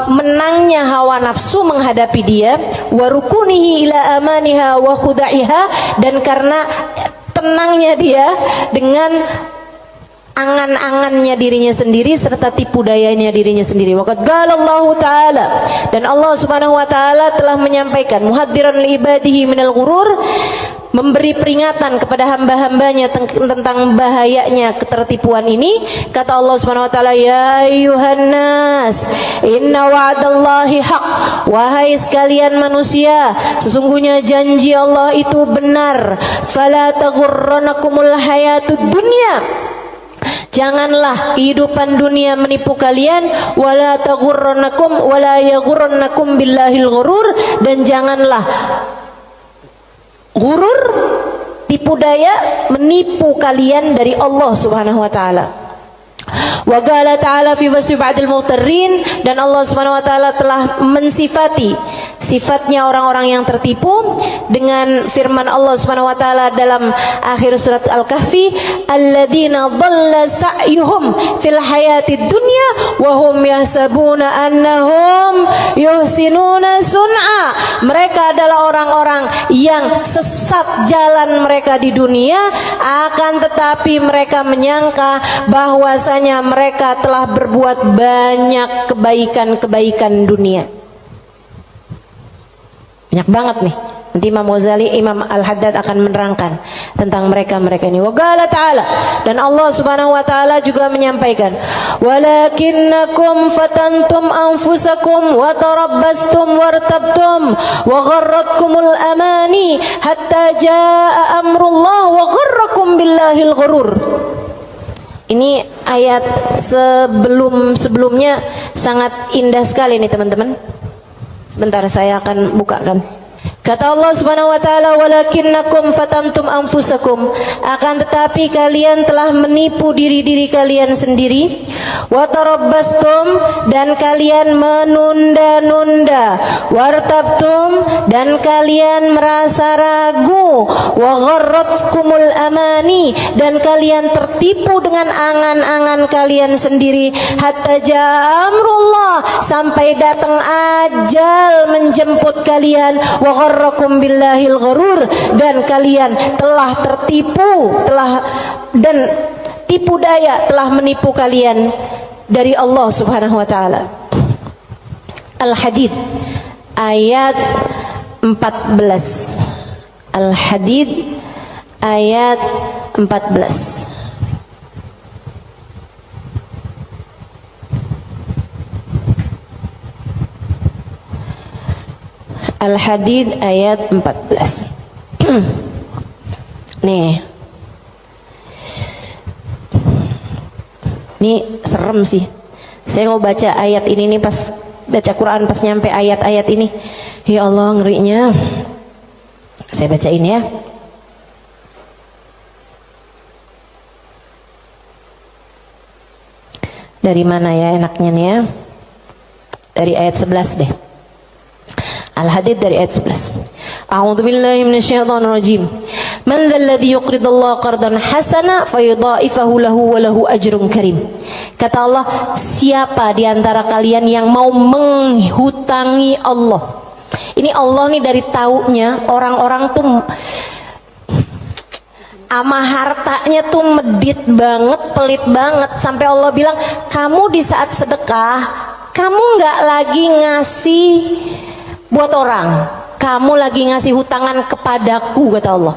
menangnya hawa nafsu menghadapi dia, wa rukunihi ila amaniha wa khuda'iha, dan karena tenangnya dia dengan angan-angannya dirinya sendiri serta tipu dayanya dirinya sendiri. Waqad qalallahu ta'ala, dan Allah Subhanahu wa taala telah menyampaikan, muhadziran li ibadihi minal ghurur, memberi peringatan kepada hamba-hambanya tentang bahayanya ketertipuan ini. Kata Allah Subhanahu wa taala, ya ayyuhan nas inna wa'dallahi haq, wahai sekalian manusia, sesungguhnya janji Allah itu benar. Fala taghurranakumul hayatud dunya, janganlah kehidupan dunia menipu kalian, wala taghurrannakum wala yaghurrannakum billahil ghurur, dan janganlah ghurur, tipu daya, menipu kalian dari Allah Subhanahu wa taala. Wa qala ta'ala fi wasfi ba'dil mughtarrin, dan Allah Subhanahu wa taala telah mensifati sifatnya orang-orang yang tertipu dengan firman Allah Subhanahu wa taala dalam akhir surat Al-Kahfi, alladzina dhalla sa'yuhum fil hayatid dunya wa hum yahsabuna annahum yuhsinuna sun'a. Mereka adalah orang-orang yang sesat jalan mereka di dunia, akan tetapi mereka menyangka bahwasanya mereka telah berbuat banyak kebaikan-kebaikan dunia. Banyak banget nih. Nanti Imam Ghazali, Imam Al-Haddad akan menerangkan tentang mereka-mereka ini. Wa qala ta'ala, dan Allah Subhanahu wa taala juga menyampaikan, walakinnakum fatantum anfusakum wa tarabbastum wartabtum wa gharratkumul amani hatta jaa amrullah wa gharrakum billahil ghurur. Ini ayat sebelumnya sangat indah sekali nih teman-teman. Sebentar saya akan bukakan. Kata Allah Subhanahu wa taala, walakinnakum fatantum anfusakum, akan tetapi kalian telah menipu diri-diri kalian sendiri, wa tarabbastum, dan kalian menunda-nunda, wartabtum, dan kalian merasa ragu, wa gharratkumul amani, dan kalian tertipu dengan angan-angan kalian sendiri, hatta jaa amrullah, sampai datang ajal menjemput kalian, wa gharrakum billahil gharur, dan kalian telah tertipu, dan tipu daya telah menipu kalian dari Allah Subhanahu wa taala. Al-Hadid ayat 14. Al-Hadid ayat 14. Al-Hadid ayat 14. Nih. Ini serem sih. Saya mau baca ayat ini nih, pas baca Quran pas nyampe ayat-ayat ini. Ya Allah, ngerinya. Saya bacain ya. Dari mana ya enaknya nih ya? Dari ayat 11 deh. Al-Hadid dari ayat 11. A'udzu billahi minasyaitonir rajim. Man dzalladzi yuqridullaha qardan hasana fayudha'ifahu lahu wa lahu ajrun karim. Kata Allah, siapa di antara kalian yang mau menghutangi Allah? Ini Allah nih dari taunya orang-orang tuh ama hartanya tuh medit banget, pelit banget, sampai Allah bilang, kamu di saat sedekah, kamu nggak lagi ngasih buat orang, kamu lagi ngasih hutangan kepadaku, kata Allah.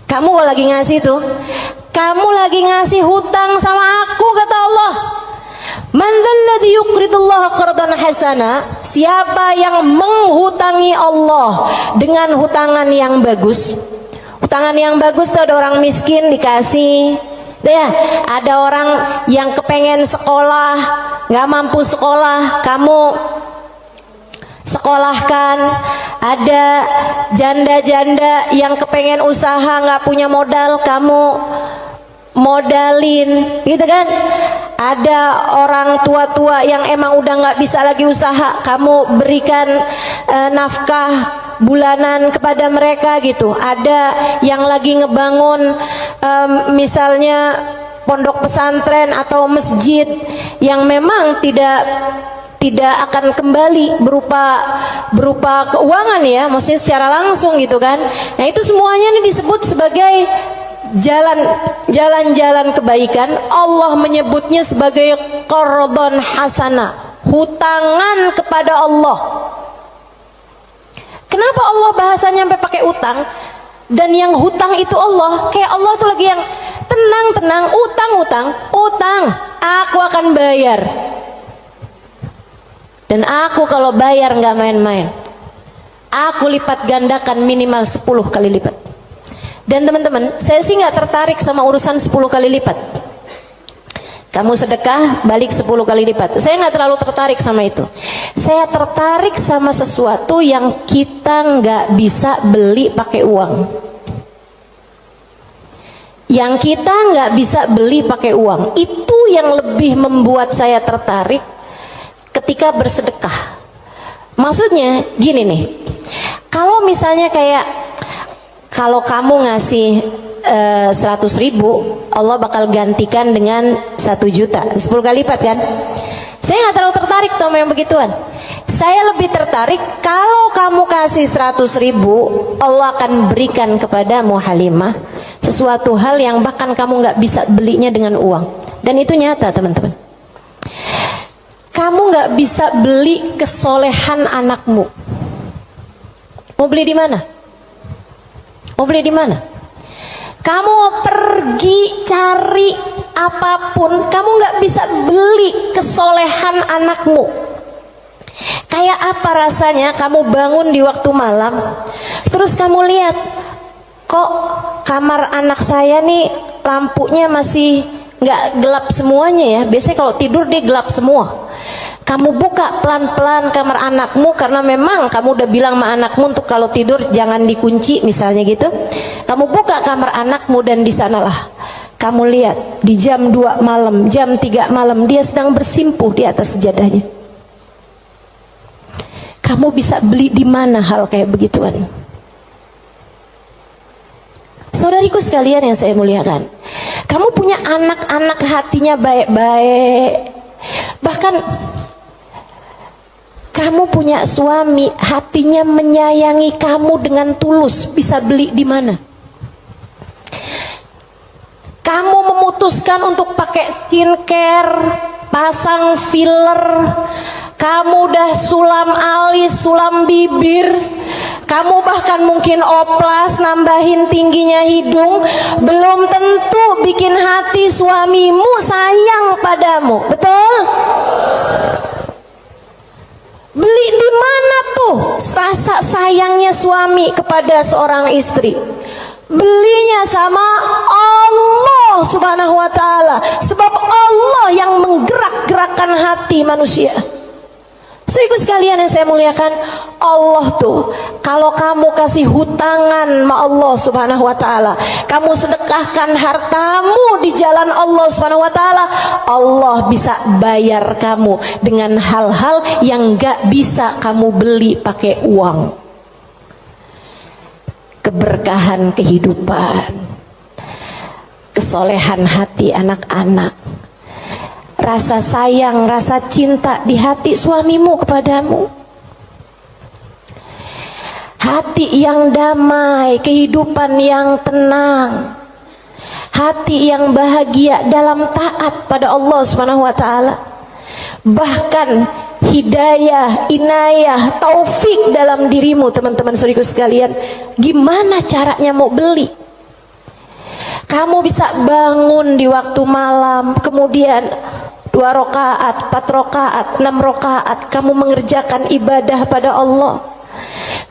Kamu lagi ngasih tuh, kamu lagi ngasih hutang sama aku, kata Allah. Man dzalladzi yuqridullaha qardan hasana, siapa yang menghutangi Allah dengan hutangan yang bagus. Hutangan yang bagus tuh ada orang miskin dikasih. Ya, ada orang yang kepengen sekolah, nggak mampu sekolah, kamu sekolahkan. Ada janda-janda yang kepengen usaha, nggak punya modal, kamu modalin, gitu kan? Ada orang tua-tua yang emang udah nggak bisa lagi usaha, kamu berikan nafkah bulanan kepada mereka gitu. Ada yang lagi ngebangun misalnya pondok pesantren atau masjid yang memang tidak akan kembali berupa keuangan ya, maksudnya secara langsung gitu kan. Nah itu semuanya ini disebut sebagai jalan-jalan kebaikan. Allah menyebutnya sebagai qardhan hasana, hutangan kepada Allah. Kenapa Allah bahasanya sampai pakai utang? Dan yang hutang itu Allah, kayak Allah tuh lagi yang tenang, utang, aku akan bayar. Dan aku kalau bayar nggak main-main, aku lipat gandakan minimal 10 kali lipat. Dan teman-teman, saya sih nggak tertarik sama urusan 10 kali lipat. Kamu sedekah balik 10 kali lipat, saya nggak terlalu tertarik sama itu. Saya tertarik sama sesuatu yang kita nggak bisa beli pakai uang, yang kita nggak bisa beli pakai uang. Itu yang lebih membuat saya tertarik ketika bersedekah. Maksudnya gini nih, kalau misalnya kayak kalau kamu ngasih 100.000, Allah bakal gantikan dengan 1 juta, 10 kali lipat kan? Saya nggak terlalu tertarik sama yang begituan. Saya lebih tertarik kalau kamu kasih 100.000, Allah akan berikan kepadamu Halimah sesuatu hal yang bahkan kamu nggak bisa belinya dengan uang. Dan itu nyata teman-teman. Kamu nggak bisa beli kesolehan anakmu. Mau beli di mana? Mau beli di mana? Kamu pergi cari apapun, kamu nggak bisa beli kesolehan anakmu. Kayak apa rasanya kamu bangun di waktu malam, terus kamu lihat, kok kamar anak saya nih lampunya masih nggak gelap semuanya ya. Biasanya kalau tidur dia gelap semua. Kamu buka pelan-pelan kamar anakmu, karena memang kamu udah bilang sama anakmu untuk kalau tidur jangan dikunci misalnya gitu. Kamu buka kamar anakmu dan di sanalah kamu lihat di jam 2 malam, jam 3 malam dia sedang bersimpuh di atas sejadahnya. Kamu bisa beli di mana hal kayak begituan? Saudariku sekalian yang saya muliakan, kamu punya anak-anak hatinya baik-baik. Bahkan kamu punya suami hatinya menyayangi kamu dengan tulus, bisa beli di mana? Kamu memutuskan untuk pakai skincare, pasang filler, kamu udah sulam alis, sulam bibir, kamu bahkan mungkin oplas, nambahin tingginya hidung, belum tentu bikin hati suamimu sayang padamu, betul? Beli di mana tuh rasa sayangnya suami kepada seorang istri? Belinya sama Allah Subhanahu wa ta'ala. Sebab Allah yang menggerak-gerakkan hati manusia. Saudaraku sekalian yang saya muliakan, Allah tuh kalau kamu kasih hutangan sama Allah Subhanahu wa ta'ala, kamu sedekahkan hartamu di jalan Allah Subhanahu wa ta'ala, Allah bisa bayar kamu dengan hal-hal yang gak bisa kamu beli pakai uang. Keberkahan kehidupan, kesolehan hati anak-anak, rasa sayang, rasa cinta di hati suamimu kepadamu, hati yang damai, kehidupan yang tenang, hati yang bahagia dalam taat pada Allah Subhanahu wa ta'ala. Bahkan hidayah, inayah, taufik dalam dirimu, teman-teman saudariku sekalian. Gimana caranya mau beli? Kamu bisa bangun di waktu malam, kemudian 2 rakaat, 4 rakaat, 6 rakaat kamu mengerjakan ibadah pada Allah.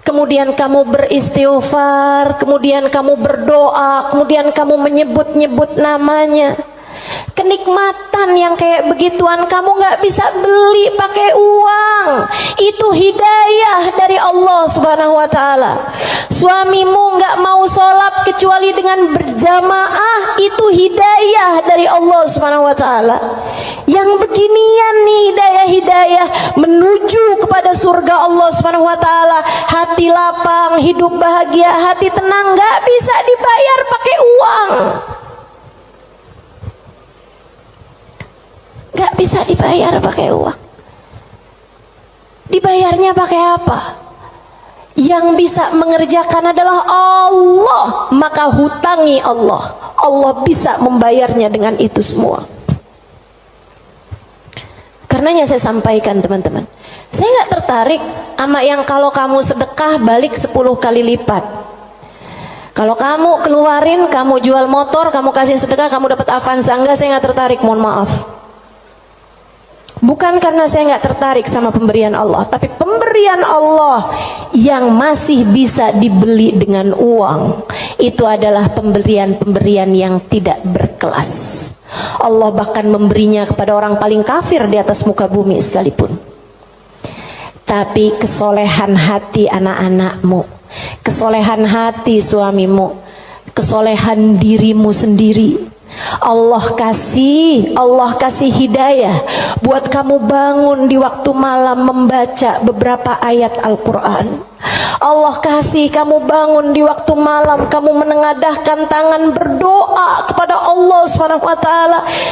Kemudian kamu beristighfar, kemudian kamu berdoa, kemudian kamu menyebut-nyebut namanya. Kenikmatan yang kayak begituan kamu gak bisa beli pakai uang. Itu hidayah dari Allah Subhanahu wa ta'ala. Suamimu gak mau sholat kecuali dengan berjamaah, itu hidayah dari Allah Subhanahu wa ta'ala. Yang beginian nih hidayah-hidayah menuju kepada surga Allah Subhanahu wa ta'ala. Hati lapang, hidup bahagia, hati tenang, gak bisa dibayar pakai uang. Gak bisa dibayar pakai uang. Dibayarnya pakai apa? Yang bisa mengerjakan adalah Allah. Maka hutangi Allah. Allah bisa membayarnya dengan itu semua. Karenanya saya sampaikan teman-teman, saya gak tertarik sama yang kalau kamu sedekah balik 10 kali lipat. Kalau kamu keluarin, kamu jual motor, kamu kasih sedekah, kamu dapat Avanza. Enggak, saya gak tertarik, mohon maaf. Bukan karena saya nggak tertarik sama pemberian Allah, tapi pemberian Allah yang masih bisa dibeli dengan uang, itu adalah pemberian-pemberian yang tidak berkelas. Allah bahkan memberinya kepada orang paling kafir di atas muka bumi sekalipun. Tapi kesolehan hati anak-anakmu, kesolehan hati suamimu, kesolehan dirimu sendiri, Allah kasih hidayah buat kamu bangun di waktu malam membaca beberapa ayat Al-Quran. Allah kasih kamu bangun di waktu malam, kamu menengadahkan tangan berdoa kepada Allah SWT.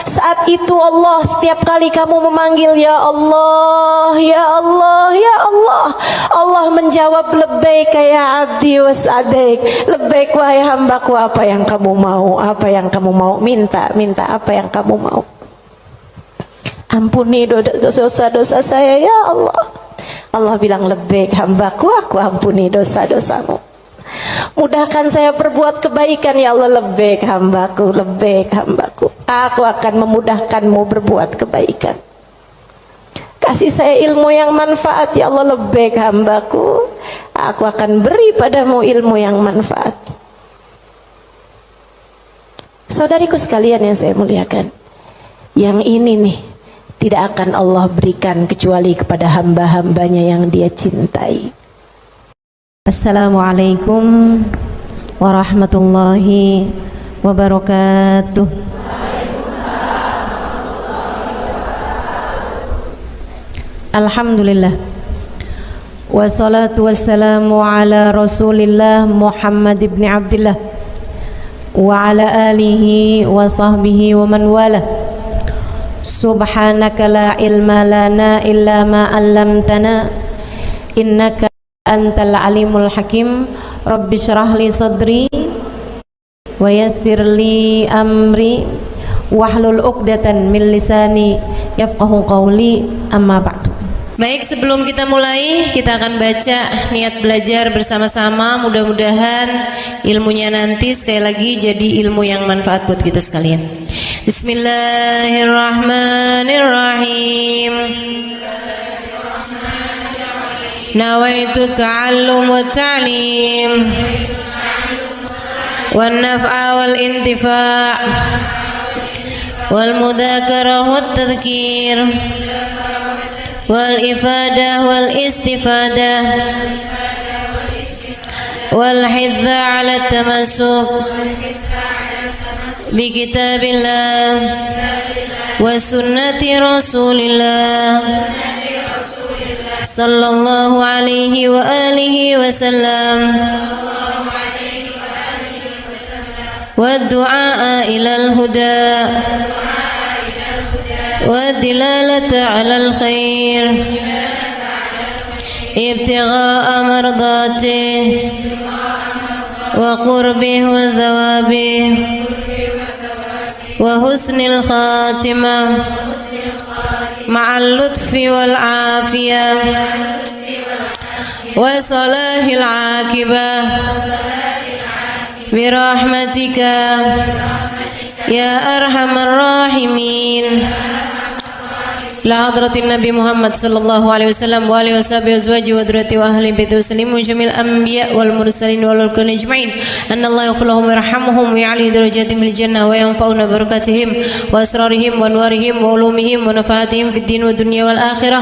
Saat itu Allah, setiap kali kamu memanggil ya Allah, ya Allah, ya Allah, Allah menjawab labbaik ya abdi was'adaik, labbaik wahai hambaku, apa yang kamu mau, apa yang kamu mau, minta apa yang kamu mau. Ampuni dosa-dosa saya ya Allah. Allah bilang labbaik hambaku, aku ampuni dosa-dosamu. Mudahkan saya berbuat kebaikan ya Allah, labbaik hambaku, labbaik hambaku. Aku akan memudahkanmu berbuat kebaikan. Kasih saya ilmu yang manfaat ya Allah, labbaik hambaku. Aku akan beri padamu ilmu yang manfaat. Saudariku sekalian yang saya muliakan, yang ini nih tidak akan Allah berikan kecuali kepada hamba-hambanya yang Dia cintai. Assalamualaikum warahmatullahi wabarakatuh. Alhamdulillah, wassalatu wassalamu ala Rasulillah Muhammad ibn Abdillah wa ala alihi wa sahbihi wa man wala. Subhanaka la ilma lana illa ma 'allamtana innaka antal alimul hakim. Rabbi shrah li sadri wa yassir li amri wahlul 'uqdatan min lisani yafqahu qawli, amma ba'du. Baik, sebelum kita mulai, kita akan baca niat belajar bersama-sama. Mudah-mudahan ilmunya nanti sekali lagi jadi ilmu yang manfaat buat kita sekalian. Bismillahirrahmanirrahim. Nawaitu ta'allum wa ta'lim wan naf'a wal intifa' wal mudzakarah wat tadhkir wal ifadah wal istifadah wal hidza ala tamassuk bi kitabillah wa sunnati rasulillah sallallahu alaihi wa alihi wasallam wa du'a ilal huda والدلالة على الخير ابتغاء مرضاته وقربه وثوابه وحسن الخاتمة مع اللطف والعافية وصلاح العاقبة برحمتك يا أرحم الراحمين. إلى حضرة النبي محمد صلى الله عليه وسلم وآله وصحبه وأزواجه وذريته وأهل بيته وسلم وجميع الأنبياء والمرسلين والملائكة أجمعين أن الله يغفر لهم ويرحمهم ويعلي درجاتهم في الجنة وينفعنا ببركاتهم وأسرارهم وأنوارهم وعلومهم ونفعاتهم في الدين والدنيا والآخرة.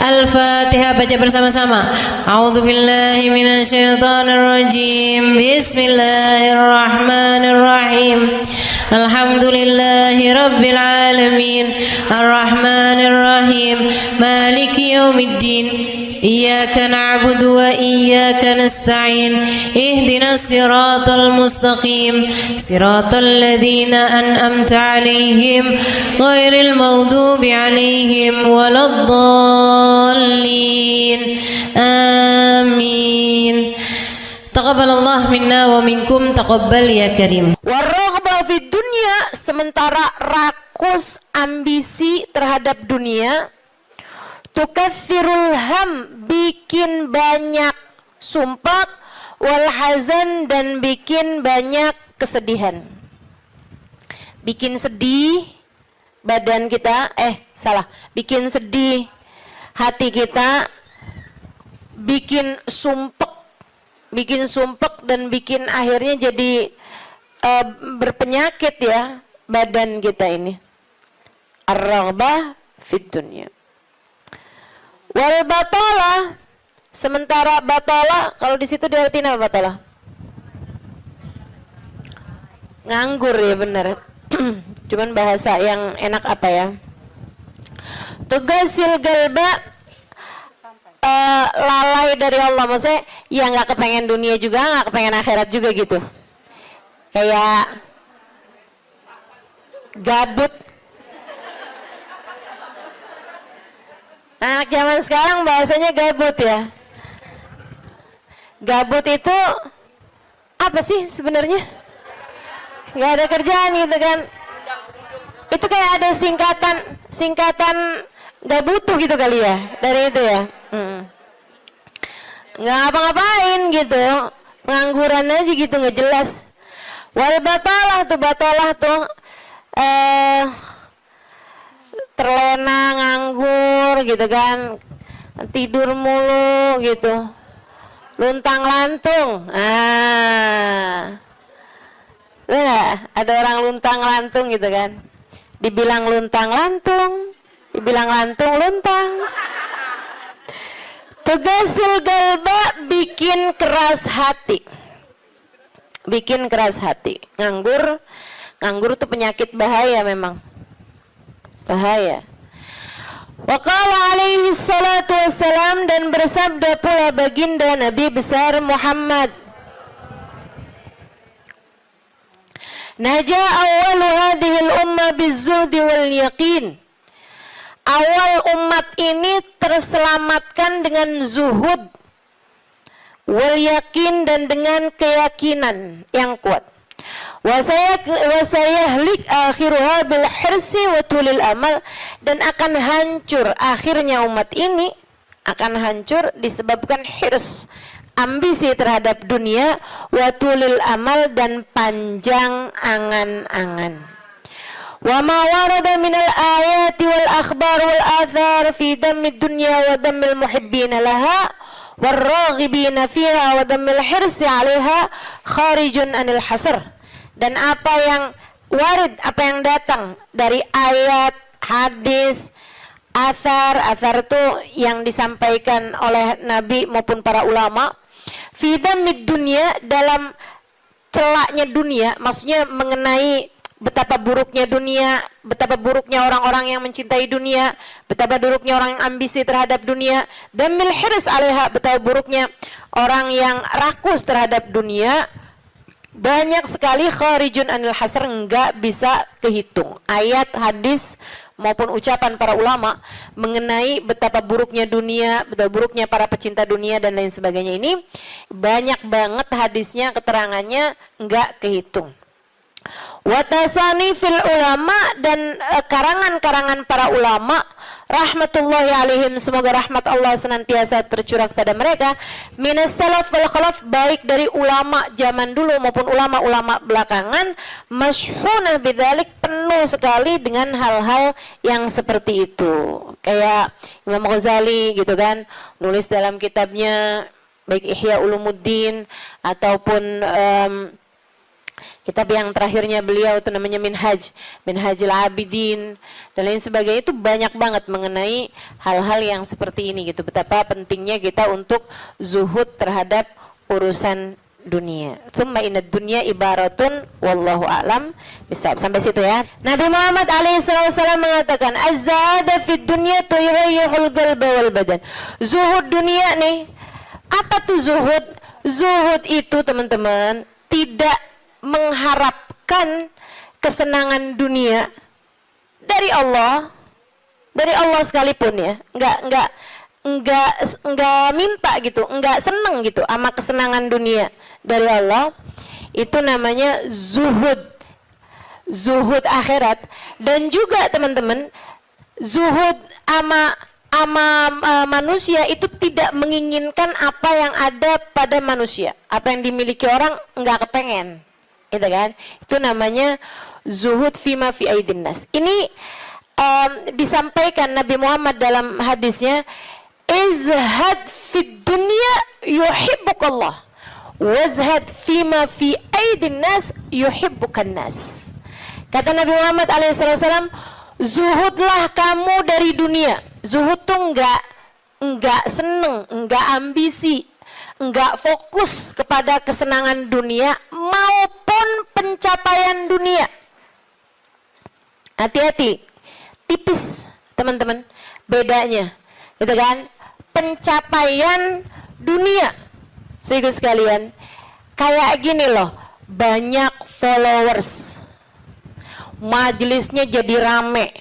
Al-Fatihah, baca bersama-sama. A'udzu billahi minasyaitonir rajim. Bismillahirrahmanirrahim. Alhamdulillahi rabbil alamin. Ar-Rahmanir Rahim. Maliki yaumiddin. Iyyaka na'budu wa iyyaka nasta'in. Ihdinas siratal mustaqim. Siratal ladzina an'amta 'alaihim ghairil maghdubi 'alaihim waladdallin. Amin. Taqabbalallah minna wa minkum, taqabbal ya karim. Warraghbah fid dunya, sementara rakus ambisi terhadap dunia, tukatsirul ham, bikin banyak sumpah, wal hazan, dan bikin banyak kesedihan. Bikin sedih badan kita, bikin sedih hati kita, bikin sumpek dan bikin akhirnya jadi berpenyakit ya badan kita ini. Ar-raghbah fid dunya. Wal batalah, sementara batalah, kalau di situ diartiin apa batalah? Nganggur ya, benar. Cuman bahasa yang enak apa ya? Tugasil galba, lalai dari Allah, maksudnya ya nggak kepengen dunia juga, nggak kepengen akhirat juga gitu, kayak gabut. Anak zaman sekarang bahasanya gabut ya. Gabut itu apa sih sebenarnya? Nggak ada kerjaan gitu kan? Itu kayak ada singkatan nggak butuh gitu kali ya dari itu ya. Nggak ngapa-ngapain gitu, pengangguran aja gitu, nggak jelas. Wal batalah tuh terlena, nganggur gitu kan, tidur mulu gitu, luntang lantung. Nah, ada orang luntang-lantung gitu kan. Dibilang luntang-lantung, dibilang lantung-luntang. Tugasul galba, bikin keras hati. Bikin keras hati. Nganggur tuh penyakit bahaya memang. Bahaya. Wa qala alaihi salatu wassalam, dan bersabda pula baginda Nabi besar Muhammad, Naja awalu hadhil umma bizzuldi wal yaqin. Awal umat ini terselamatkan dengan zuhud wal yakin, dan dengan keyakinan yang kuat. Wasayahlik akhiruha bil hirsi wa tulil amal, dan akan hancur akhirnya umat ini, akan hancur disebabkan hirs, ambisi terhadap dunia, wa tulil amal, dan panjang angan-angan. Wa ma warada minal ayati wal akhbar wal athar fi dammi dunya wa dammil muhibbina laha warraghibina fiha wa dammil hirsi 'alaiha kharijun anil hasr. Dan apa yang warid, apa yang datang dari ayat, hadis, athar itu yang disampaikan oleh Nabi maupun para ulama, fi dammid dunya, dalam celaknya dunia, maksudnya mengenai betapa buruknya dunia, betapa buruknya orang-orang yang mencintai dunia, betapa buruknya orang yang ambisi terhadap dunia, dan mil hirs 'alaiha, betapa buruknya orang yang rakus terhadap dunia. Banyak sekali kharijun anil hasr, enggak bisa kehitung. Ayat, hadis maupun ucapan para ulama mengenai betapa buruknya dunia, betapa buruknya para pecinta dunia dan lain sebagainya, ini banyak banget hadisnya, keterangannya enggak kehitung. Watasani fil ulama, dan karangan-karangan para ulama rahmatullahi alaihim, semoga rahmat Allah senantiasa tercurah kepada mereka, minas salaf wal khalaf, baik dari ulama zaman dulu maupun ulama-ulama belakangan, masyhunah bidzalik, penuh sekali dengan hal-hal yang seperti itu. Kayak Imam Ghazali gitu kan, nulis dalam kitabnya baik Ihya Ulumuddin ataupun kitab yang terakhirnya beliau itu namanya Minhajul Abidin dan lain sebagainya, itu banyak banget mengenai hal-hal yang seperti ini gitu. Betapa pentingnya kita untuk zuhud terhadap urusan dunia. Tsumma inad dunya ibaratun wallahu a'lam bisawab. Sampai situ ya. Nabi Muhammad alaihissalam mengatakan, az-zahada fid dunya tuyrihul qalba wal badan. Zuhud dunia nih. Apa tuh zuhud? Zuhud itu teman-teman tidak mengharapkan kesenangan dunia dari Allah sekalipun ya, enggak minta gitu, enggak seneng gitu sama kesenangan dunia dari Allah. Itu namanya zuhud akhirat. Dan juga teman-teman, zuhud ama manusia itu tidak menginginkan apa yang ada pada manusia, apa yang dimiliki orang enggak kepengen, gitu kan? Itu namanya zuhud fima fi aidin nas. Ini disampaikan Nabi Muhammad dalam hadisnya, izhad fid dunya yuhibbukallah, wazhad fima fi aidin nas yuhibbukan nas. Kata Nabi Muhammad alaihissalam, zuhudlah kamu dari dunia. Zuhud tuh enggak seneng, enggak ambisi, enggak fokus kepada kesenangan dunia maupun pencapaian dunia. Hati-hati, tipis teman-teman bedanya, gitu kan? Pencapaian dunia, saudara sekalian, kayak gini loh, banyak followers, majelisnya jadi rame,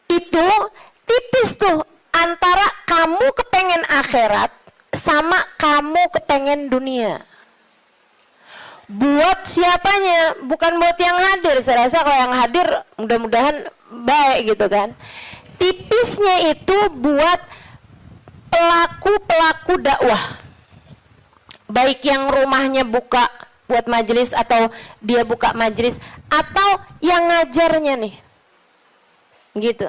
itu tipis tuh antara kamu kepengen akhirat sama kamu kepengen dunia. Buat siapanya? Bukan buat yang hadir. Saya rasa kalau yang hadir mudah-mudahan baik gitu kan. Tipisnya itu buat pelaku-pelaku dakwah, baik yang rumahnya buka buat majelis atau dia buka majelis, atau yang ngajarnya nih, gitu.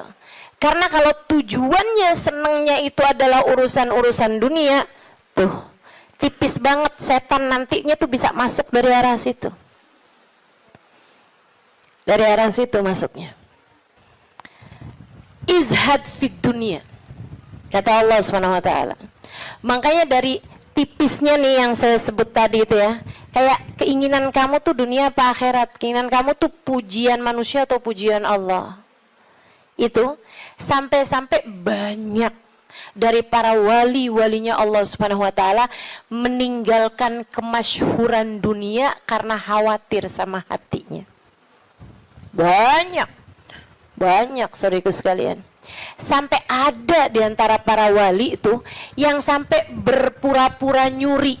Karena kalau tujuannya senengnya itu adalah urusan-urusan dunia, tuh tipis banget setan nantinya tuh bisa masuk dari arah situ. Dari arah situ masuknya. Izhad fid dunia, kata Allah Subhanahu wa taala. Makanya dari tipisnya nih yang saya sebut tadi itu ya, kayak keinginan kamu tuh dunia apa akhirat, keinginan kamu tuh pujian manusia atau pujian Allah. Itu sampai-sampai banyak dari para wali-walinya Allah Subhanahu wa taala meninggalkan kemasyhuran dunia karena khawatir sama hatinya. Banyak saudaraku sekalian. Sampai ada di antara para wali itu yang sampai berpura-pura nyuri,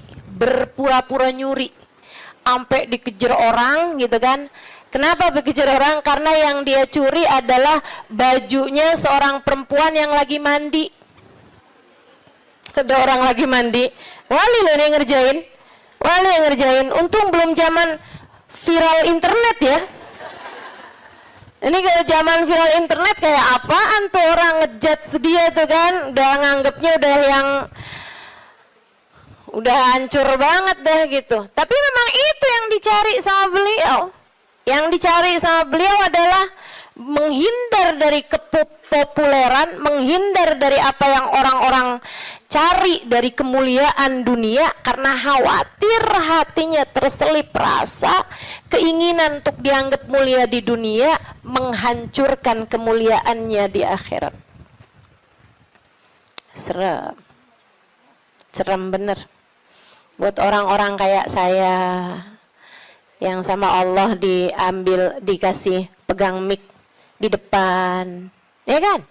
sampai dikejar orang gitu kan. Kenapa dikejar orang? Karena yang dia curi adalah bajunya seorang perempuan yang lagi mandi. Ada orang lagi mandi, wali loh yang ngerjain. Untung belum zaman viral internet ya. Ini kalau zaman viral internet kayak apaan tuh orang ngejudge dia tuh kan, udah nganggepnya udah hancur banget dah gitu. Tapi memang itu yang dicari sama beliau. Yang dicari sama beliau adalah menghindar dari kepopuleran, menghindar dari apa yang orang-orang cari dari kemuliaan dunia, karena khawatir hatinya terselip rasa keinginan untuk dianggap mulia di dunia menghancurkan kemuliaannya di akhirat. Serem bener buat orang-orang kayak saya yang sama Allah dikasih pegang mic di depan, ya kan?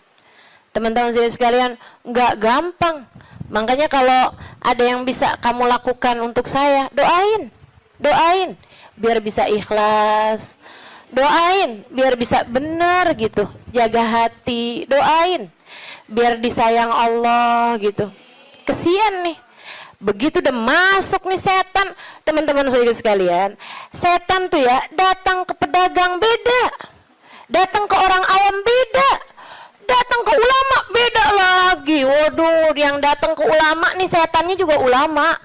Teman-teman saya sekalian, nggak gampang. Makanya kalau ada yang bisa kamu lakukan untuk saya, doain, biar bisa ikhlas, doain, biar bisa benar gitu, jaga hati, doain, biar disayang Allah gitu. Kesian nih, begitu udah masuk nih setan, teman-teman saya sekalian, setan tuh ya datang ke pedagang beda, datang ke orang awam beda, datang ke ulama beda lagi. Waduh, yang datang ke ulama nih setannya juga ulama.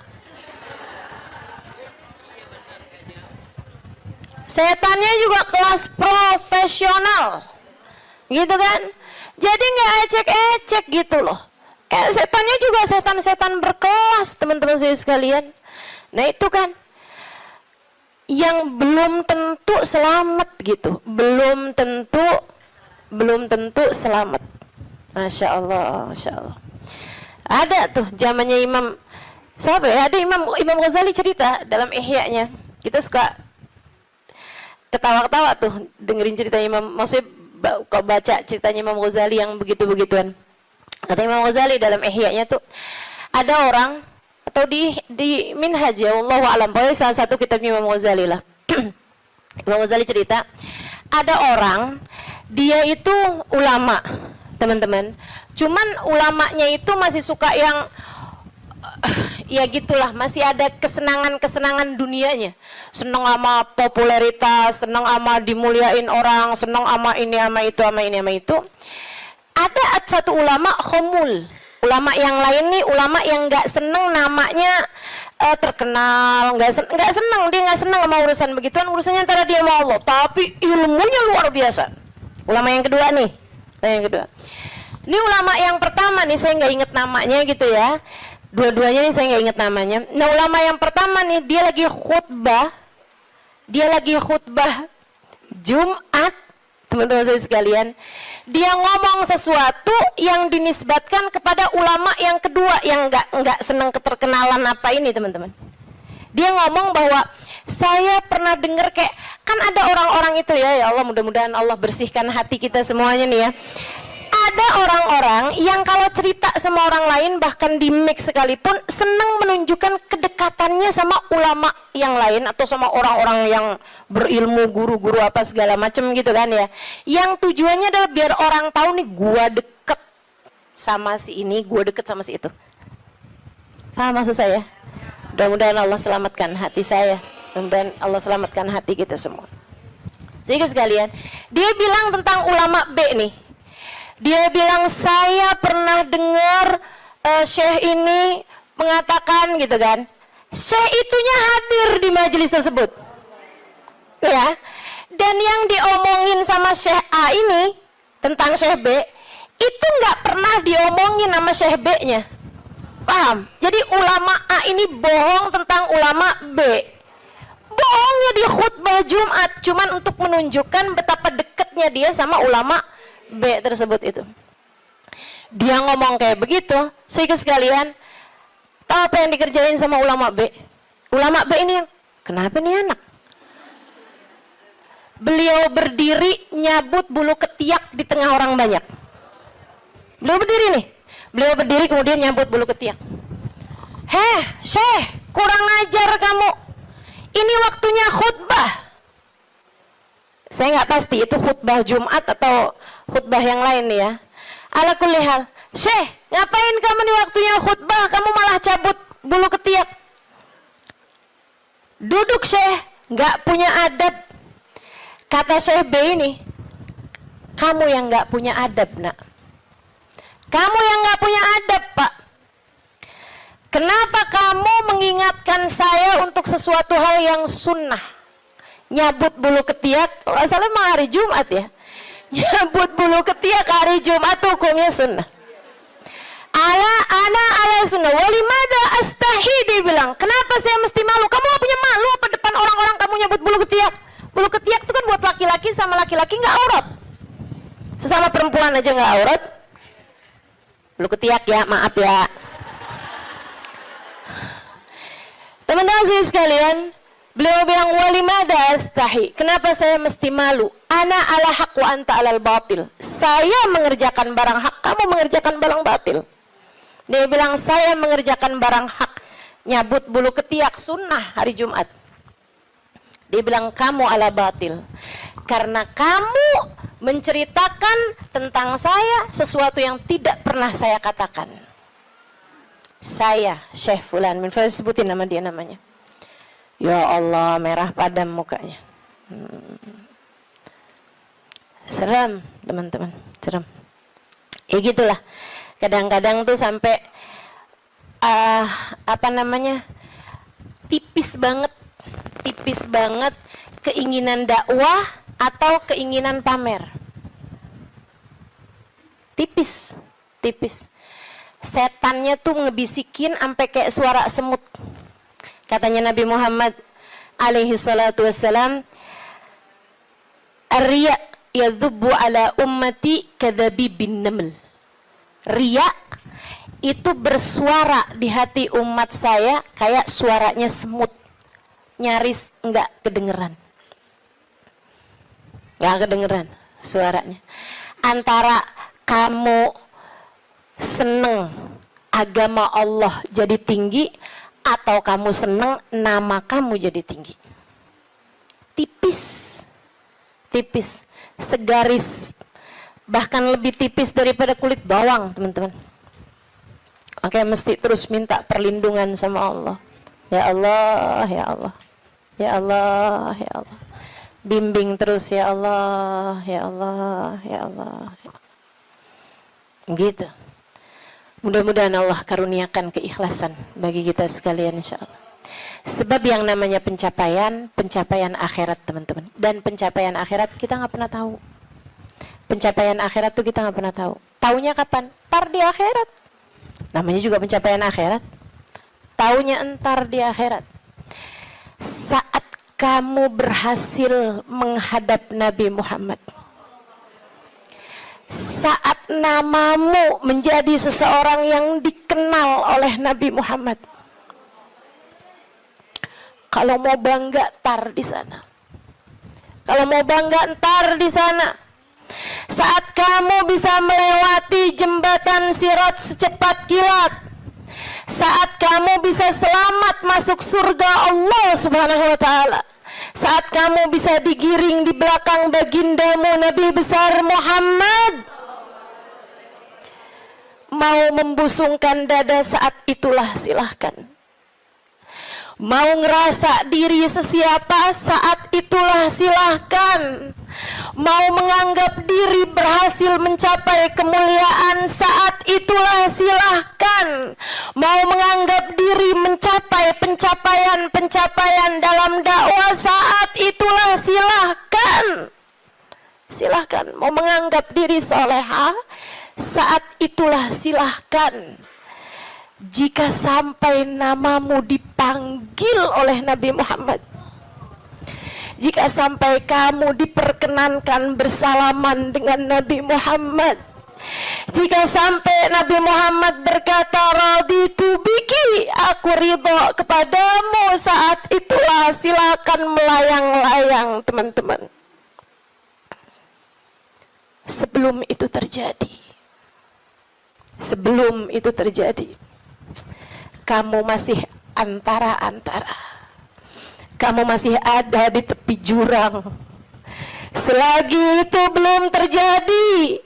Setannya juga kelas profesional, gitu kan? Jadi nggak ecek-ecek gitu loh. Setannya juga setan-setan berkelas, teman-teman saya sekalian. Nah itu kan yang belum tentu selamat gitu, belum tentu selamat. Masya Allah. Ada tuh zamannya Imam siapa ya? Ada Imam Ghazali cerita dalam Ihya-nya. Kita suka ketawa-ketawa tuh dengerin cerita Imam, maksudnya kalau baca ceritanya Imam Ghazali yang begitu-begituan. Kata Imam Ghazali dalam Ihya-nya tuh, ada orang atau di Minhaj ya, wallahu a'lam, pokoknya salah satu kitab Imam Ghazali lah. Imam Ghazali cerita, ada orang dia itu ulama, teman-teman. Cuman ulamanya itu masih suka yang ya gitulah, masih ada kesenangan dunianya. Senang sama popularitas, senang sama dimuliain orang, senang sama ini sama itu. Ada satu ulama khomul, ulama yang lain nih, ulama yang nggak seneng namanya terkenal, nggak seneng, dia nggak seneng sama urusan begituan, urusannya antara dia sama Allah, tapi ilmunya luar biasa. Ulama yang kedua nih, ini ulama yang pertama nih, saya nggak inget namanya gitu ya, dua-duanya nih saya nggak inget namanya. Nah ulama yang pertama nih, dia lagi khutbah Jumat, teman-teman saya sekalian, dia ngomong sesuatu yang dinisbatkan kepada ulama yang kedua yang nggak senang keterkenalan apa ini, teman-teman. Dia ngomong bahwa saya pernah dengar kayak, kan ada orang-orang itu ya Allah, mudah-mudahan Allah bersihkan hati kita semuanya nih ya. Ada orang-orang yang kalau cerita sama orang lain, bahkan di mic sekalipun, senang menunjukkan kedekatannya sama ulama yang lain atau sama orang-orang yang berilmu, guru-guru apa segala macam gitu kan ya. Yang tujuannya adalah biar orang tahu nih, gua deket sama si ini, gua deket sama si itu. Paham maksud saya? Mudah-mudahan Allah selamatkan hati saya, mudah-mudahan Allah selamatkan hati kita semua. Jadi sekalian, dia bilang tentang ulama B nih. Dia bilang, saya pernah dengar syekh ini mengatakan gitu kan. Syekh itunya hadir di majelis tersebut. Ya. Dan yang diomongin sama Syekh A ini tentang Syekh B itu nggak pernah diomongin sama Syekh B-nya. Paham? Jadi ulama A ini bohong tentang ulama B. Bohongnya di khutbah Jumat cuman untuk menunjukkan betapa dekatnya dia sama ulama B tersebut itu. Dia ngomong kayak begitu, sehingga sekalian, tahu apa yang dikerjain sama ulama B? Ulama B ini yang, kenapa nih anak? Beliau berdiri nyabut bulu ketiak di tengah orang banyak. Beliau berdiri nih. Beliau berdiri kemudian nyabut bulu ketiak. Heh, Syekh, kurang ajar kamu. Ini waktunya khutbah. Saya nggak pasti itu khutbah Jumat atau khutbah yang lain nih ya. Ala kulli hal. Syekh, ngapain kamu di waktunya khutbah? Kamu malah cabut bulu ketiak. Duduk Syekh, nggak punya adab. Kata Syekh B ini, kamu yang nggak punya adab nak. Kamu yang nggak punya adab pak. Kenapa kamu mengingatkan saya untuk sesuatu hal yang sunnah? Nyabut bulu ketiak, kalau nggak salah hari Jumat ya. Nyabut bulu ketiak hari Jumat hukumnya sunnah. Ala sunnah. Walimada astahi, dia bilang. Kenapa saya mesti malu? Kamu gak punya malu apa depan orang-orang kamu nyabut bulu ketiak? Bulu ketiak itu kan buat laki-laki sama laki-laki nggak aurat. Sesama perempuan aja nggak aurat. Bulu ketiak ya, maaf ya. Teman-teman sekalian, beliau bilang walimada astahi. Kenapa saya mesti malu? Ana ala haq wa anta alal batil. Saya mengerjakan barang hak, kamu mengerjakan barang batil. Dia bilang saya mengerjakan barang hak, nyabut bulu ketiak sunnah hari Jumat. Dia bilang kamu ala batil. Karena kamu menceritakan tentang saya sesuatu yang tidak pernah saya katakan. Saya Syekh Fulan, sebutin nama dia namanya. Ya Allah, merah padam mukanya. Seram teman-teman, seram. Ya gitulah. Kadang-kadang tuh sampai tipis banget keinginan dakwah atau keinginan pamer. Tipis. Setannya tuh ngebisikin sampai kayak suara semut. Katanya Nabi Muhammad alaihi salatu wassalam, "Ar-riya yadhubbu ala ummati kadhabibin naml." Riya itu bersuara di hati umat saya kayak suaranya semut, nyaris enggak kedengeran suaranya. Antara kamu seneng agama Allah jadi tinggi atau kamu seneng nama kamu jadi tinggi. Tipis, segaris, bahkan lebih tipis daripada kulit bawang teman-teman. Oke, mesti terus minta perlindungan sama Allah. Ya Allah, ya Allah, ya Allah, ya Allah. Bimbing terus ya Allah, ya Allah, ya Allah. Gitu. Mudah-mudahan Allah karuniakan keikhlasan bagi kita sekalian insyaallah. Sebab yang namanya pencapaian akhirat teman-teman. Dan pencapaian akhirat kita nggak pernah tahu. Pencapaian akhirat tuh kita nggak pernah tahu. Taunya kapan? Ntar di akhirat. Namanya juga pencapaian akhirat. Taunya entar di akhirat. Saat kamu berhasil menghadap Nabi Muhammad. Saat namamu menjadi seseorang yang dikenal oleh Nabi Muhammad. Kalau mau bangga tar di sana. Kalau mau bangga ntar di sana. Saat kamu bisa melewati jembatan Sirat secepat kilat. Saat kamu bisa selamat masuk surga Allah Subhanahu wa taala. Saat kamu bisa digiring di belakang bagindamu Nabi besar Muhammad. Mau membusungkan dada saat itulah silahkan. Mau ngerasa diri sesiapa saat itulah silahkan. Mau menganggap diri berhasil mencapai kemuliaan saat itulah silahkan. Mau menganggap diri mencapai pencapaian dalam dakwah saat itulah silahkan. silahkan. Mau menganggap diri soleha, saat itulah silahkan. Jika sampai namamu dipanggil oleh Nabi Muhammad, jika sampai kamu diperkenankan bersalaman dengan Nabi Muhammad, jika sampai Nabi Muhammad berkata raditu biki, aku ridho kepadamu, saat itulah silakan melayang-layang teman-teman. Sebelum itu terjadi, kamu masih antara-antara, kamu masih ada di tepi jurang. Selagi itu belum terjadi,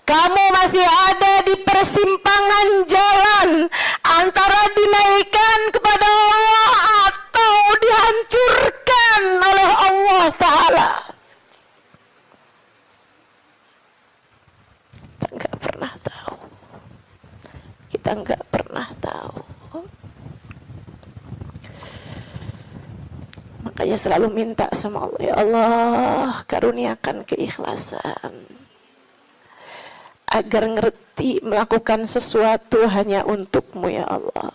kamu masih ada di persimpangan jalan antara dinaikkan kepada Allah atau dihancurkan oleh Allah Ta'ala. Kita nggak pernah tahu. Makanya selalu minta sama Allah, ya Allah, karuniakan keikhlasan agar ngerti melakukan sesuatu hanya untukmu, ya Allah.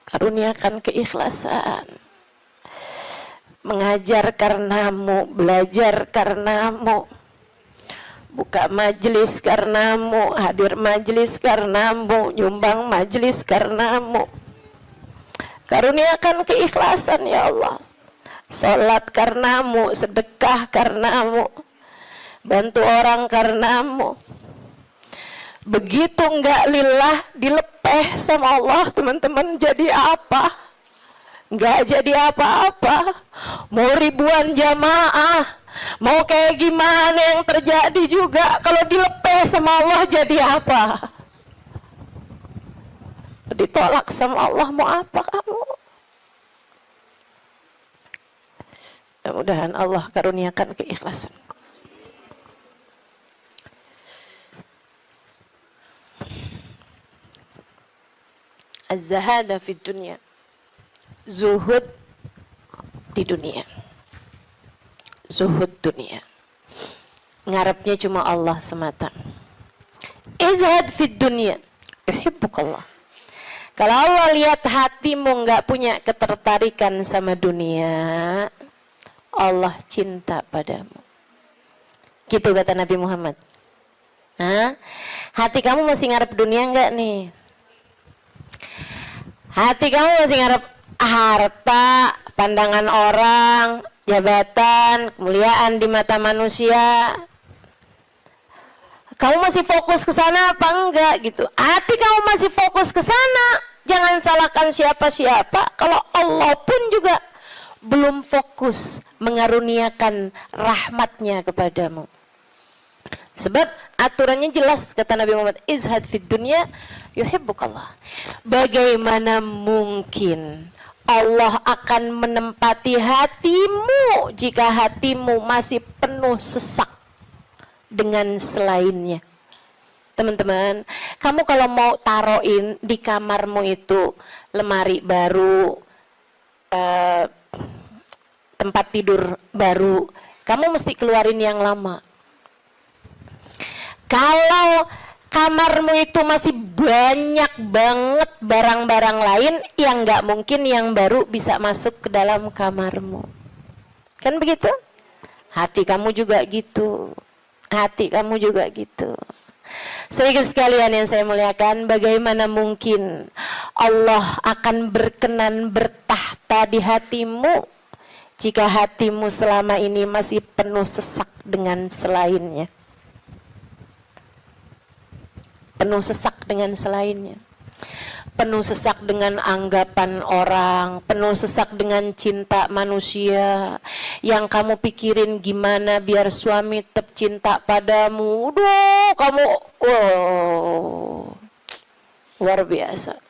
Karuniakan keikhlasan, mengajar karenamu, belajar karenamu, buka majelis karenamu, hadir majelis karenamu, nyumbang majelis karenamu. Karuniakan keikhlasan, ya Allah. Salat karenamu, sedekah karenamu, bantu orang karenamu. Begitu enggak lillah, dilepeh sama Allah, teman-teman, jadi apa? Enggak jadi apa-apa. Mau ribuan jamaah, mau kayak gimana yang terjadi juga, kalau dilepeh sama Allah jadi apa? Ditolak sama Allah, mau apa kamu? Mudah-mudahan Allah karuniakan keikhlasan. Az-zahada fid dunya, zuhud di dunia, zuhud dunia, ngarepnya cuma Allah semata. Izhad fid dunya, yuhibbukallah. Kalau Allah lihat hatimu nggak punya ketertarikan sama dunia, Allah cinta padamu. Gitu kata Nabi Muhammad. Hah? Hati kamu masih ngarep dunia nggak nih? Hati kamu masih ngarep harta, pandangan orang, jabatan, kemuliaan di mata manusia? Kamu masih fokus ke sana apa enggak gitu? Hati kamu masih fokus ke sana, jangan salahkan siapa-siapa. Kalau Allah pun juga belum fokus mengaruniakan rahmatnya kepadamu. Sebab aturannya jelas, kata Nabi Muhammad, izhad fid dunya yuhibbukallah. Bagaimana mungkin Allah akan menempati hatimu jika hatimu masih penuh sesak dengan selainnya? Teman-teman, kamu kalau mau taruhin di kamarmu itu lemari baru, tempat tidur baru, kamu mesti keluarin yang lama. Kalau kamarmu itu masih banyak banget barang-barang lain, yang nggak mungkin yang baru bisa masuk ke dalam kamarmu. Kan begitu? Hati kamu juga gitu. Hati kamu juga gitu. Saudara sekalian yang saya muliakan, bagaimana mungkin Allah akan berkenan bertahta di hatimu jika hatimu selama ini masih penuh sesak dengan selainnya? Penuh sesak dengan selainnya, penuh sesak dengan anggapan orang, penuh sesak dengan cinta manusia. Yang kamu pikirin gimana biar suami tetap cinta padamu. Duh, kamu luar biasa.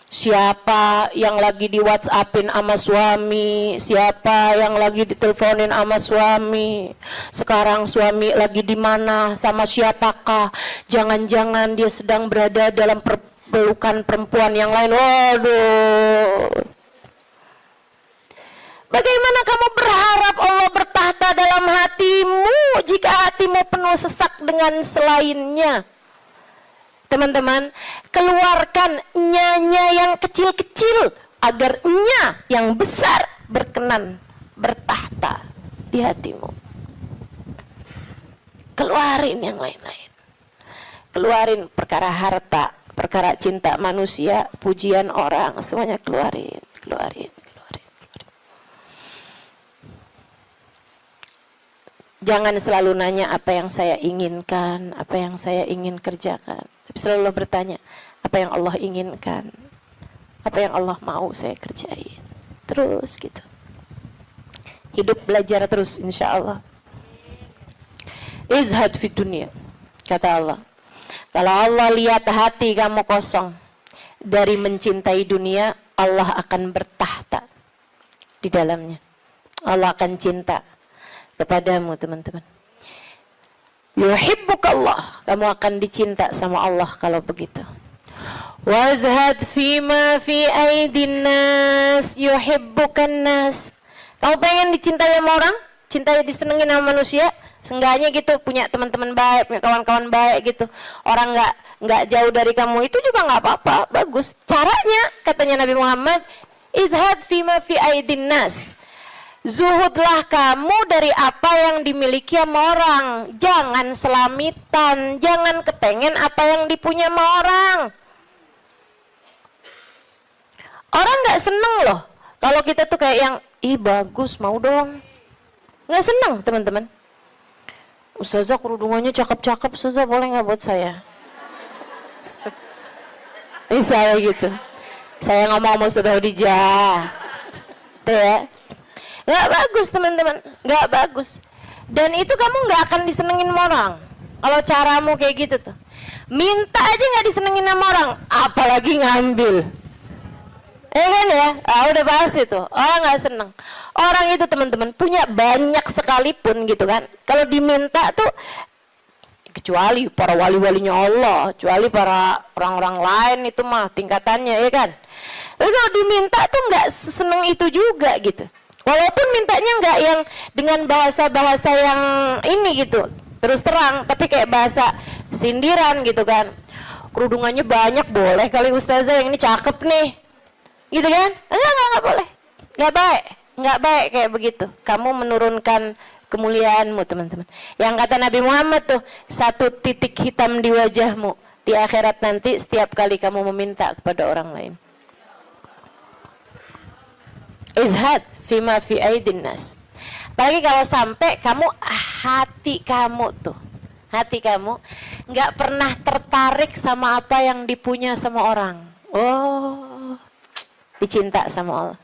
Siapa yang lagi di WhatsAppin sama suami, siapa yang lagi diteleponin sama suami, sekarang suami lagi di mana, sama siapakah, jangan-jangan dia sedang berada dalam pelukan perempuan yang lain. Waduh, Bagaimana kamu berharap Allah bertahta dalam hatimu jika hatimu penuh sesak dengan selainnya? Teman-teman, keluarkan nya yang kecil-kecil agar nya yang besar berkenan bertahta di hatimu. Keluarin yang lain-lain. Keluarin perkara harta, perkara cinta manusia, pujian orang, semuanya keluarin. Jangan selalu nanya apa yang saya inginkan, apa yang saya ingin kerjakan. Tapi selalu bertanya, apa yang Allah inginkan, apa yang Allah mau saya kerjain. Terus gitu. Hidup belajar terus insya Allah. Izhad fi dunia, kata Allah. Kalau Allah lihat hati kamu kosong dari mencintai dunia, Allah akan bertahta di dalamnya. Allah akan cinta kepadamu, teman-teman. Yuhibbukallah, kamu akan dicinta sama Allah kalau begitu. Wazhad fima fi aidin nas yuhibbukan nas. Kamu pengen dicintai sama orang, cintai disenengin sama manusia, seenggaknya gitu punya teman-teman baik, punya kawan-kawan baik gitu. Orang nggak jauh dari kamu, itu juga nggak apa-apa, bagus. Caranya katanya Nabi Muhammad, izhad fima fi aidin nas. Zuhudlah kamu dari apa yang dimiliki sama orang. Jangan selamitan, jangan kepengen apa yang dipunya sama orang. Orang nggak seneng loh kalau kita tuh kayak yang, ih bagus, mau dong. Nggak seneng, teman-teman. Ustazah kerudungannya cakep-cakep, Ustazah boleh nggak buat saya? Misalnya gitu. Saya ngomong sama Ustazah Khadijah. Tuh ya. Nggak bagus, teman-teman. Nggak bagus. Dan itu kamu nggak akan disenengin sama orang kalau caramu kayak gitu tuh. Minta aja nggak disenengin sama orang, apalagi ngambil. Kan ya? Udah pasti tuh orang nggak seneng. Orang itu, teman-teman, punya banyak sekalipun gitu kan, kalau diminta tuh, kecuali para wali-walinya Allah, kecuali para orang-orang lain itu mah tingkatannya, ya kan. Tapi kalau diminta tuh nggak seneng itu juga gitu. Walaupun mintanya nggak yang dengan bahasa-bahasa yang ini gitu, terus terang, tapi kayak bahasa sindiran gitu kan. Kerudungannya banyak, boleh kali Ustazah, yang ini cakep nih, gitu kan? Enggak boleh, nggak baik kayak begitu. Kamu menurunkan kemuliaanmu, teman-teman. Yang kata Nabi Muhammad tuh, 1 titik hitam di wajahmu di akhirat nanti setiap kali kamu meminta kepada orang lain. Izhad fima fi aidin nas. Apalagi kalau sampai kamu, hati kamu nggak pernah tertarik sama apa yang dipunya sama orang. Oh, dicinta sama Allah.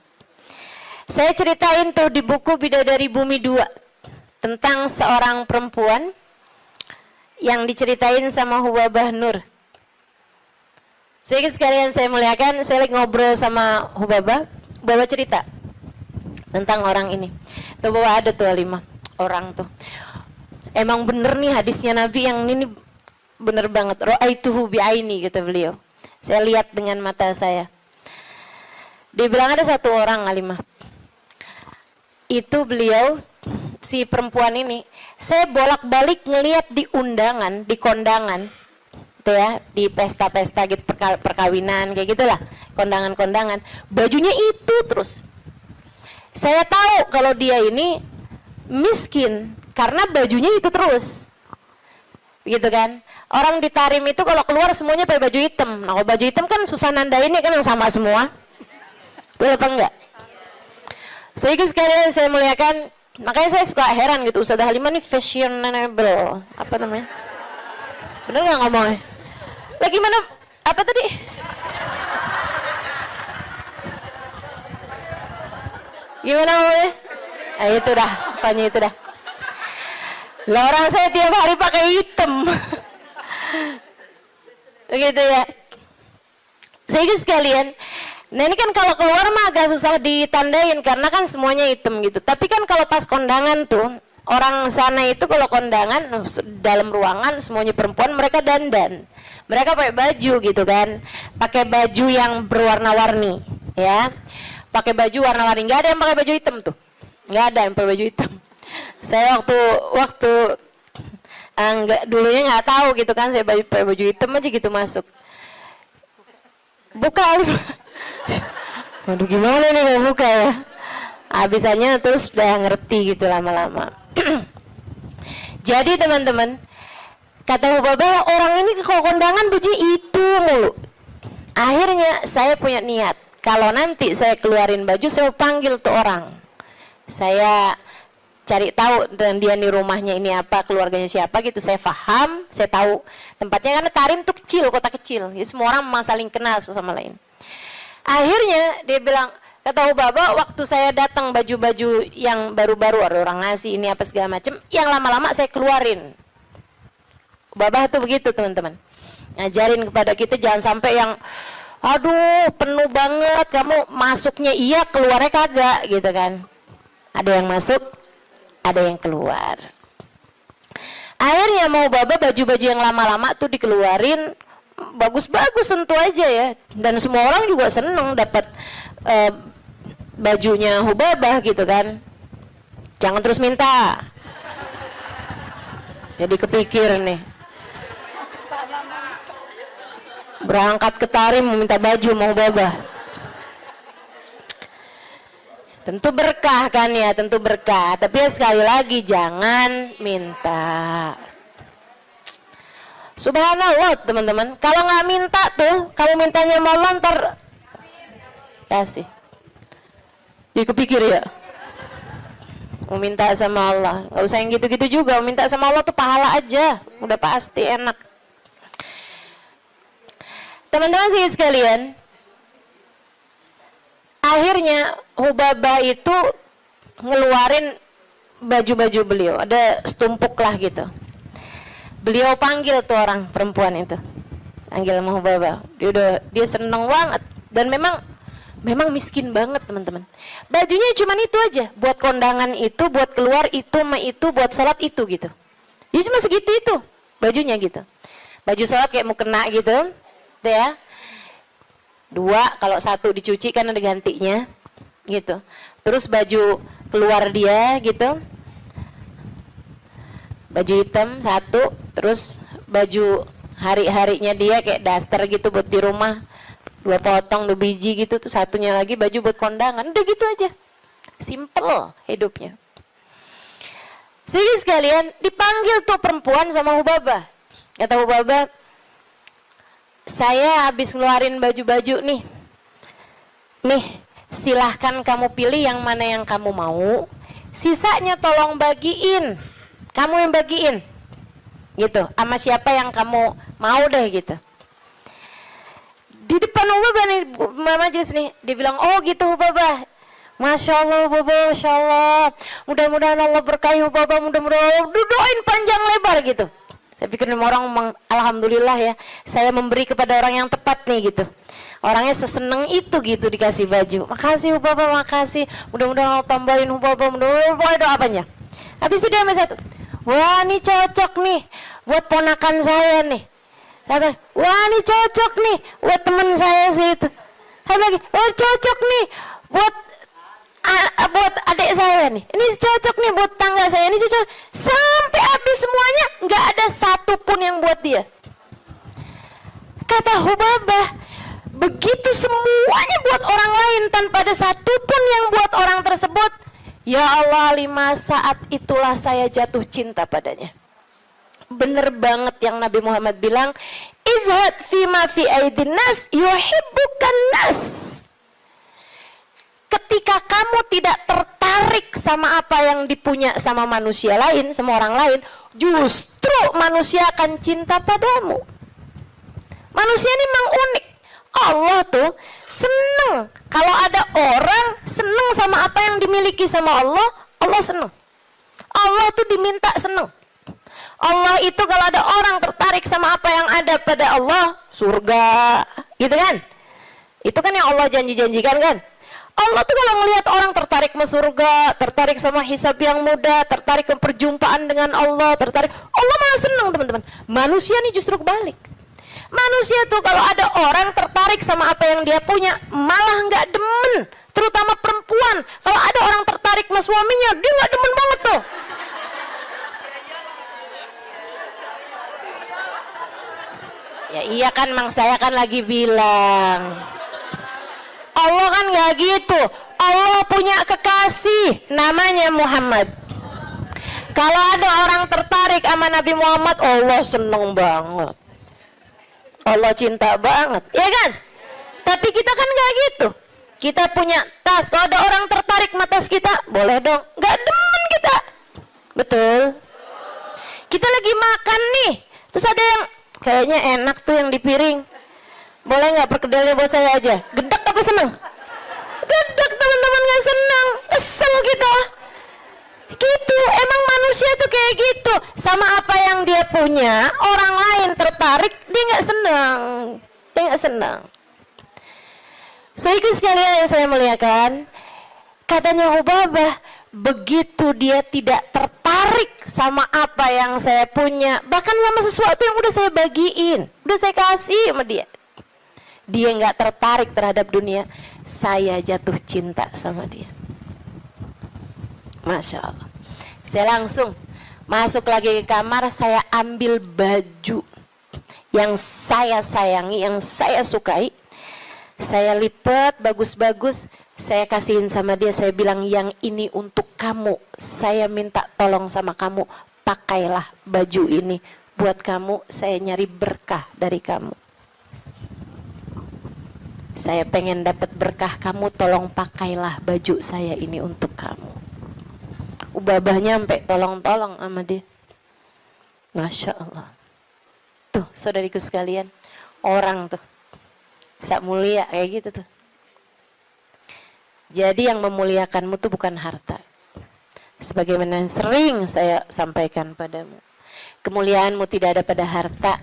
Saya ceritain tuh di buku Bidadari Bumi 2 tentang seorang perempuan yang diceritain sama Hubabah Nur. Sekalian saya muliakan, saya lagi ngobrol sama Hubabah cerita tentang orang ini. Tuh bahwa ada tuh 5 orang tuh. Emang bener nih hadisnya Nabi yang ini bener banget. Ra'aituhu bi'aini, kata beliau. Saya lihat dengan mata saya. Dia bilang ada 1 orang alimah. Itu beliau, si perempuan ini, saya bolak-balik ngelihat di undangan, di kondangan, tuh ya, di pesta-pesta gitu, perkawinan kayak gitulah, kondangan-kondangan, bajunya itu terus. Saya tahu kalau dia ini miskin karena bajunya itu terus, gitu kan. Orang di Tarim itu kalau keluar semuanya pakai baju hitam. Nah, kalau baju hitam kan susah nandainnya kan, yang sama semua. Betul apa enggak? Sehingga sekalian saya muliakan, makanya saya suka heran gitu, Ustazah Halimah nih fashionable, apa namanya? Bener nggak ngomongnya? Lagi mana? Apa tadi? Gimana ngomongnya? Itu dah, pokoknya itu dah. Lah orang saya tiap hari pakai hitam. Begitu ya. Sehingga sekalian, nah ini kan kalau keluar mah agak susah ditandain karena kan semuanya hitam gitu. Tapi kan kalau pas kondangan tuh, orang sana itu kalau kondangan dalam ruangan semuanya perempuan, mereka dandan. Mereka pakai baju gitu kan. Pakai baju yang berwarna-warni, ya. pakai baju warna-warni. Nggak ada yang pakai baju hitam tuh, nggak ada yang pakai baju hitam. Saya waktu enggak, dulunya nggak tahu gitu kan, saya pakai baju hitam aja gitu masuk. Buka, waduh gimana nih mau buka ya? Habisannya terus udah ngerti gitu lama-lama. Jadi teman-teman, kata Hubabah, orang ini kalau kondangan baju itu mulu. Akhirnya saya punya niat, kalau nanti saya keluarin baju, saya panggil tuh orang. Saya cari tahu dan dia nih rumahnya ini apa, keluarganya siapa gitu. Saya paham, saya tahu tempatnya, karena Tarim tuh kecil, kota kecil. Jadi semua orang memang saling kenal sama lain. Akhirnya dia bilang, kata Hubabah, waktu saya datang baju-baju yang baru-baru, ada orang ngasih ini apa segala macam, yang lama-lama saya keluarin. Hubabah tuh begitu teman-teman, ngajarin kepada kita jangan sampai yang aduh penuh banget, kamu masuknya iya keluarnya kagak gitu kan. Ada yang masuk, ada yang keluar. Akhirnya mau Hubabah baju-baju yang lama-lama tuh dikeluarin, bagus-bagus tentu aja ya, dan semua orang juga seneng dapat bajunya Hubabah gitu kan. Jangan terus minta, jadi kepikir nih, berangkat ke Tarim meminta baju mau Hubabah. Tentu berkah kan ya, tentu berkah, tapi ya sekali lagi jangan minta. Subhanallah teman-teman, kalau nggak minta tuh, kalau mintanya mau ntar kasih. Jadi kepikir ya, mau minta sama Allah, nggak usah yang gitu-gitu juga. Mau minta sama Allah tuh pahala aja, udah pasti enak. Teman-teman sih sekalian, akhirnya Hubabah itu ngeluarin baju-baju beliau, ada setumpuk lah gitu. Beliau panggil tuh orang perempuan itu, panggil sama Hubabah. Dia seneng banget, dan memang miskin banget teman-teman. Bajunya cuma itu aja, buat kondangan itu, buat keluar itu, buat sholat itu gitu. Dia cuma segitu itu bajunya gitu. Baju sholat kayak mau kena gitu, tuh ya. 2, kalau 1 dicuci kan ada gantinya gitu. Terus baju keluar dia gitu, baju hitam 1, terus baju hari-harinya dia kayak daster gitu buat di rumah, 2 potong 2 biji gitu, tuh 1-nya lagi baju buat kondangan. Udah gitu aja, simple hidupnya. Jadi sekalian dipanggil tuh perempuan sama Hubabah. Kata Hubabah, saya habis ngeluarin baju-baju nih, silahkan kamu pilih yang mana yang kamu mau, sisanya tolong bagiin, kamu yang bagiin gitu, sama siapa yang kamu mau deh gitu. Di depan Hubabah nih, majelis nih, dia bilang, oh gitu Hubabah, Masya Allah Hubabah, Masya Allah, mudah-mudahan Allah berkahi Hubabah, mudah-mudahan doain panjang lebar gitu. Saya pikir orang alhamdulillah ya, saya memberi kepada orang yang tepat nih gitu. Orangnya seseneng itu gitu dikasih baju. Makasih Hubabah, makasih. Mudah-mudahan Allah tambahin Hubabah, mudah-mudahan doa apanya. Habis itu dia sama satu, wah ini cocok nih buat ponakan saya nih. Kata, wah ini cocok nih buat teman saya sih itu. Satu lagi, wah cocok nih buat adik saya nih, ini cocok nih buat tangga saya, ini cocok. Sampai habis semuanya, nggak ada satu pun yang buat dia. Kata Hubabah, begitu semuanya buat orang lain tanpa ada satu pun yang buat orang tersebut, ya Allah, 5 saat itulah saya jatuh cinta padanya. Bener banget yang Nabi Muhammad bilang, izhad fima fi aidin nas yuhibbukan nas. Ketika kamu tidak tertarik sama apa yang dipunya sama manusia lain, sama orang lain, justru manusia akan cinta padamu. Manusia ini memang unik. Allah tuh seneng kalau ada orang seneng sama apa yang dimiliki sama Allah, Allah seneng. Allah tuh diminta seneng. Allah itu kalau ada orang tertarik sama apa yang ada pada Allah, surga, gitu kan? Itu kan yang Allah janji-janjikan kan? Allah tuh kalau melihat orang tertarik ke surga, tertarik sama hisab yang mudah, tertarik ke perjumpaan dengan Allah, tertarik, Allah malah seneng teman-teman. Manusia nih justru kebalik. Manusia tuh kalau ada orang tertarik sama apa yang dia punya, malah nggak demen terutama perempuan. Kalau ada orang tertarik sama suaminya, dia nggak demen banget tuh. Ya iya kan, Mang, saya kan lagi bilang. Allah kan nggak gitu. Allah punya kekasih namanya Muhammad. Kalau ada orang tertarik sama Nabi Muhammad, Allah seneng banget. Allah cinta banget, ya kan? Tapi kita kan nggak gitu. Kita punya tas. Kalau ada orang tertarik sama tas kita, boleh dong. Nggak demen kita. Betul. Kita lagi makan nih, terus ada yang kayaknya enak tuh yang di piring. Boleh nggak perkedelnya buat saya aja? Gedek apa seneng? Gedek, teman-teman, nggak seneng. Kesel kita. Gitu, emang manusia tuh kayak gitu. Sama apa yang dia punya, orang lain tertarik, dia nggak senang. Dia nggak senang. So itu sekalian yang saya muliakan, katanya Ubabah, begitu dia tidak tertarik sama apa yang saya punya, bahkan sama sesuatu yang udah saya bagiin, udah saya kasih sama dia, dia nggak tertarik terhadap dunia, saya jatuh cinta sama dia. Masya Allah. Saya langsung masuk lagi ke kamar, saya ambil baju yang saya sayangi, yang saya sukai, saya lipat bagus-bagus, saya kasihin sama dia, saya bilang yang ini untuk kamu, saya minta tolong sama kamu, pakailah baju ini buat kamu, saya nyari berkah dari kamu. Saya pengen dapat berkah kamu, tolong pakailah baju saya ini untuk kamu. Ubabahnya sampai tolong-tolong sama dia. Masya Allah. Tuh saudariku sekalian, orang tuh bisa mulia kayak gitu tuh. Jadi yang memuliakanmu tuh bukan harta. Sebagaimana yang sering saya sampaikan padamu, kemuliaanmu tidak ada pada harta,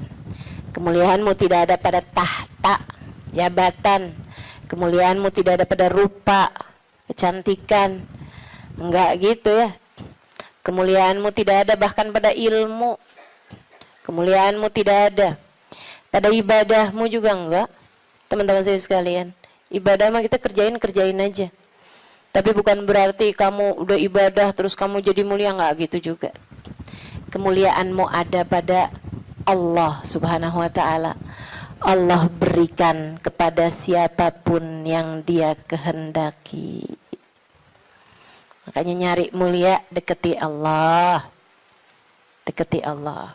kemuliaanmu tidak ada pada tahta, jabatan, kemuliaanmu tidak ada pada rupa, kecantikan. Enggak gitu ya. Kemuliaanmu tidak ada bahkan pada ilmu. Kemuliaanmu tidak ada pada ibadahmu juga enggak. Teman-teman saya sekalian, ibadah mah kita kerjain aja. Tapi bukan berarti kamu udah ibadah terus kamu jadi mulia, enggak gitu juga. Kemuliaanmu ada pada Allah Subhanahu wa taala. Allah berikan kepada siapapun yang Dia kehendaki. Makanya nyari mulia, deketi Allah. Deketi Allah.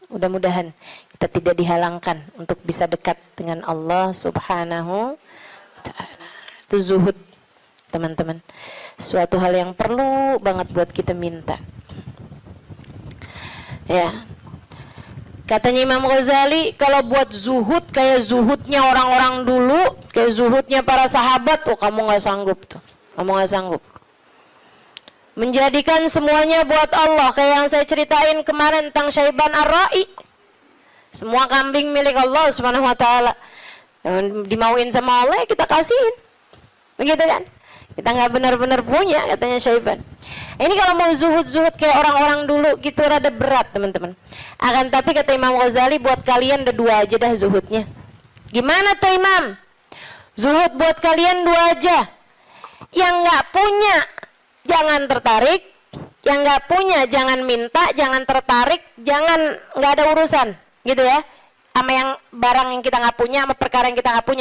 Mudah-mudahan kita tidak dihalangkan untuk bisa dekat dengan Allah Subhanahu wa ta'ala. Itu zuhud, teman-teman. Suatu hal yang perlu banget buat kita minta. Ya. Katanya Imam Ghazali, kalau buat zuhud kayak zuhudnya orang-orang dulu, kayak zuhudnya para sahabat, oh kamu nggak sanggup tuh. Kamu nggak sanggup. Menjadikan semuanya buat Allah, kayak yang saya ceritain kemarin tentang Syaiban Ar-Ra'i. Semua kambing milik Allah Subhanahu wa taala. Yang dimauin sama Allah kita kasihin. Begitu kan? Kita nggak benar-benar punya, katanya Syaiban. Ini kalau mau zuhud-zuhud kayak orang-orang dulu gitu rada berat, teman-teman. Akan tapi kata Imam Ghazali, buat kalian ada dua aja dah zuhudnya. Gimana tuh Imam? Zuhud buat kalian dua aja. Yang nggak punya jangan tertarik, yang nggak punya jangan minta, jangan tertarik, jangan nggak ada urusan, gitu ya, sama yang barang yang kita nggak punya, sama perkara yang kita nggak punya.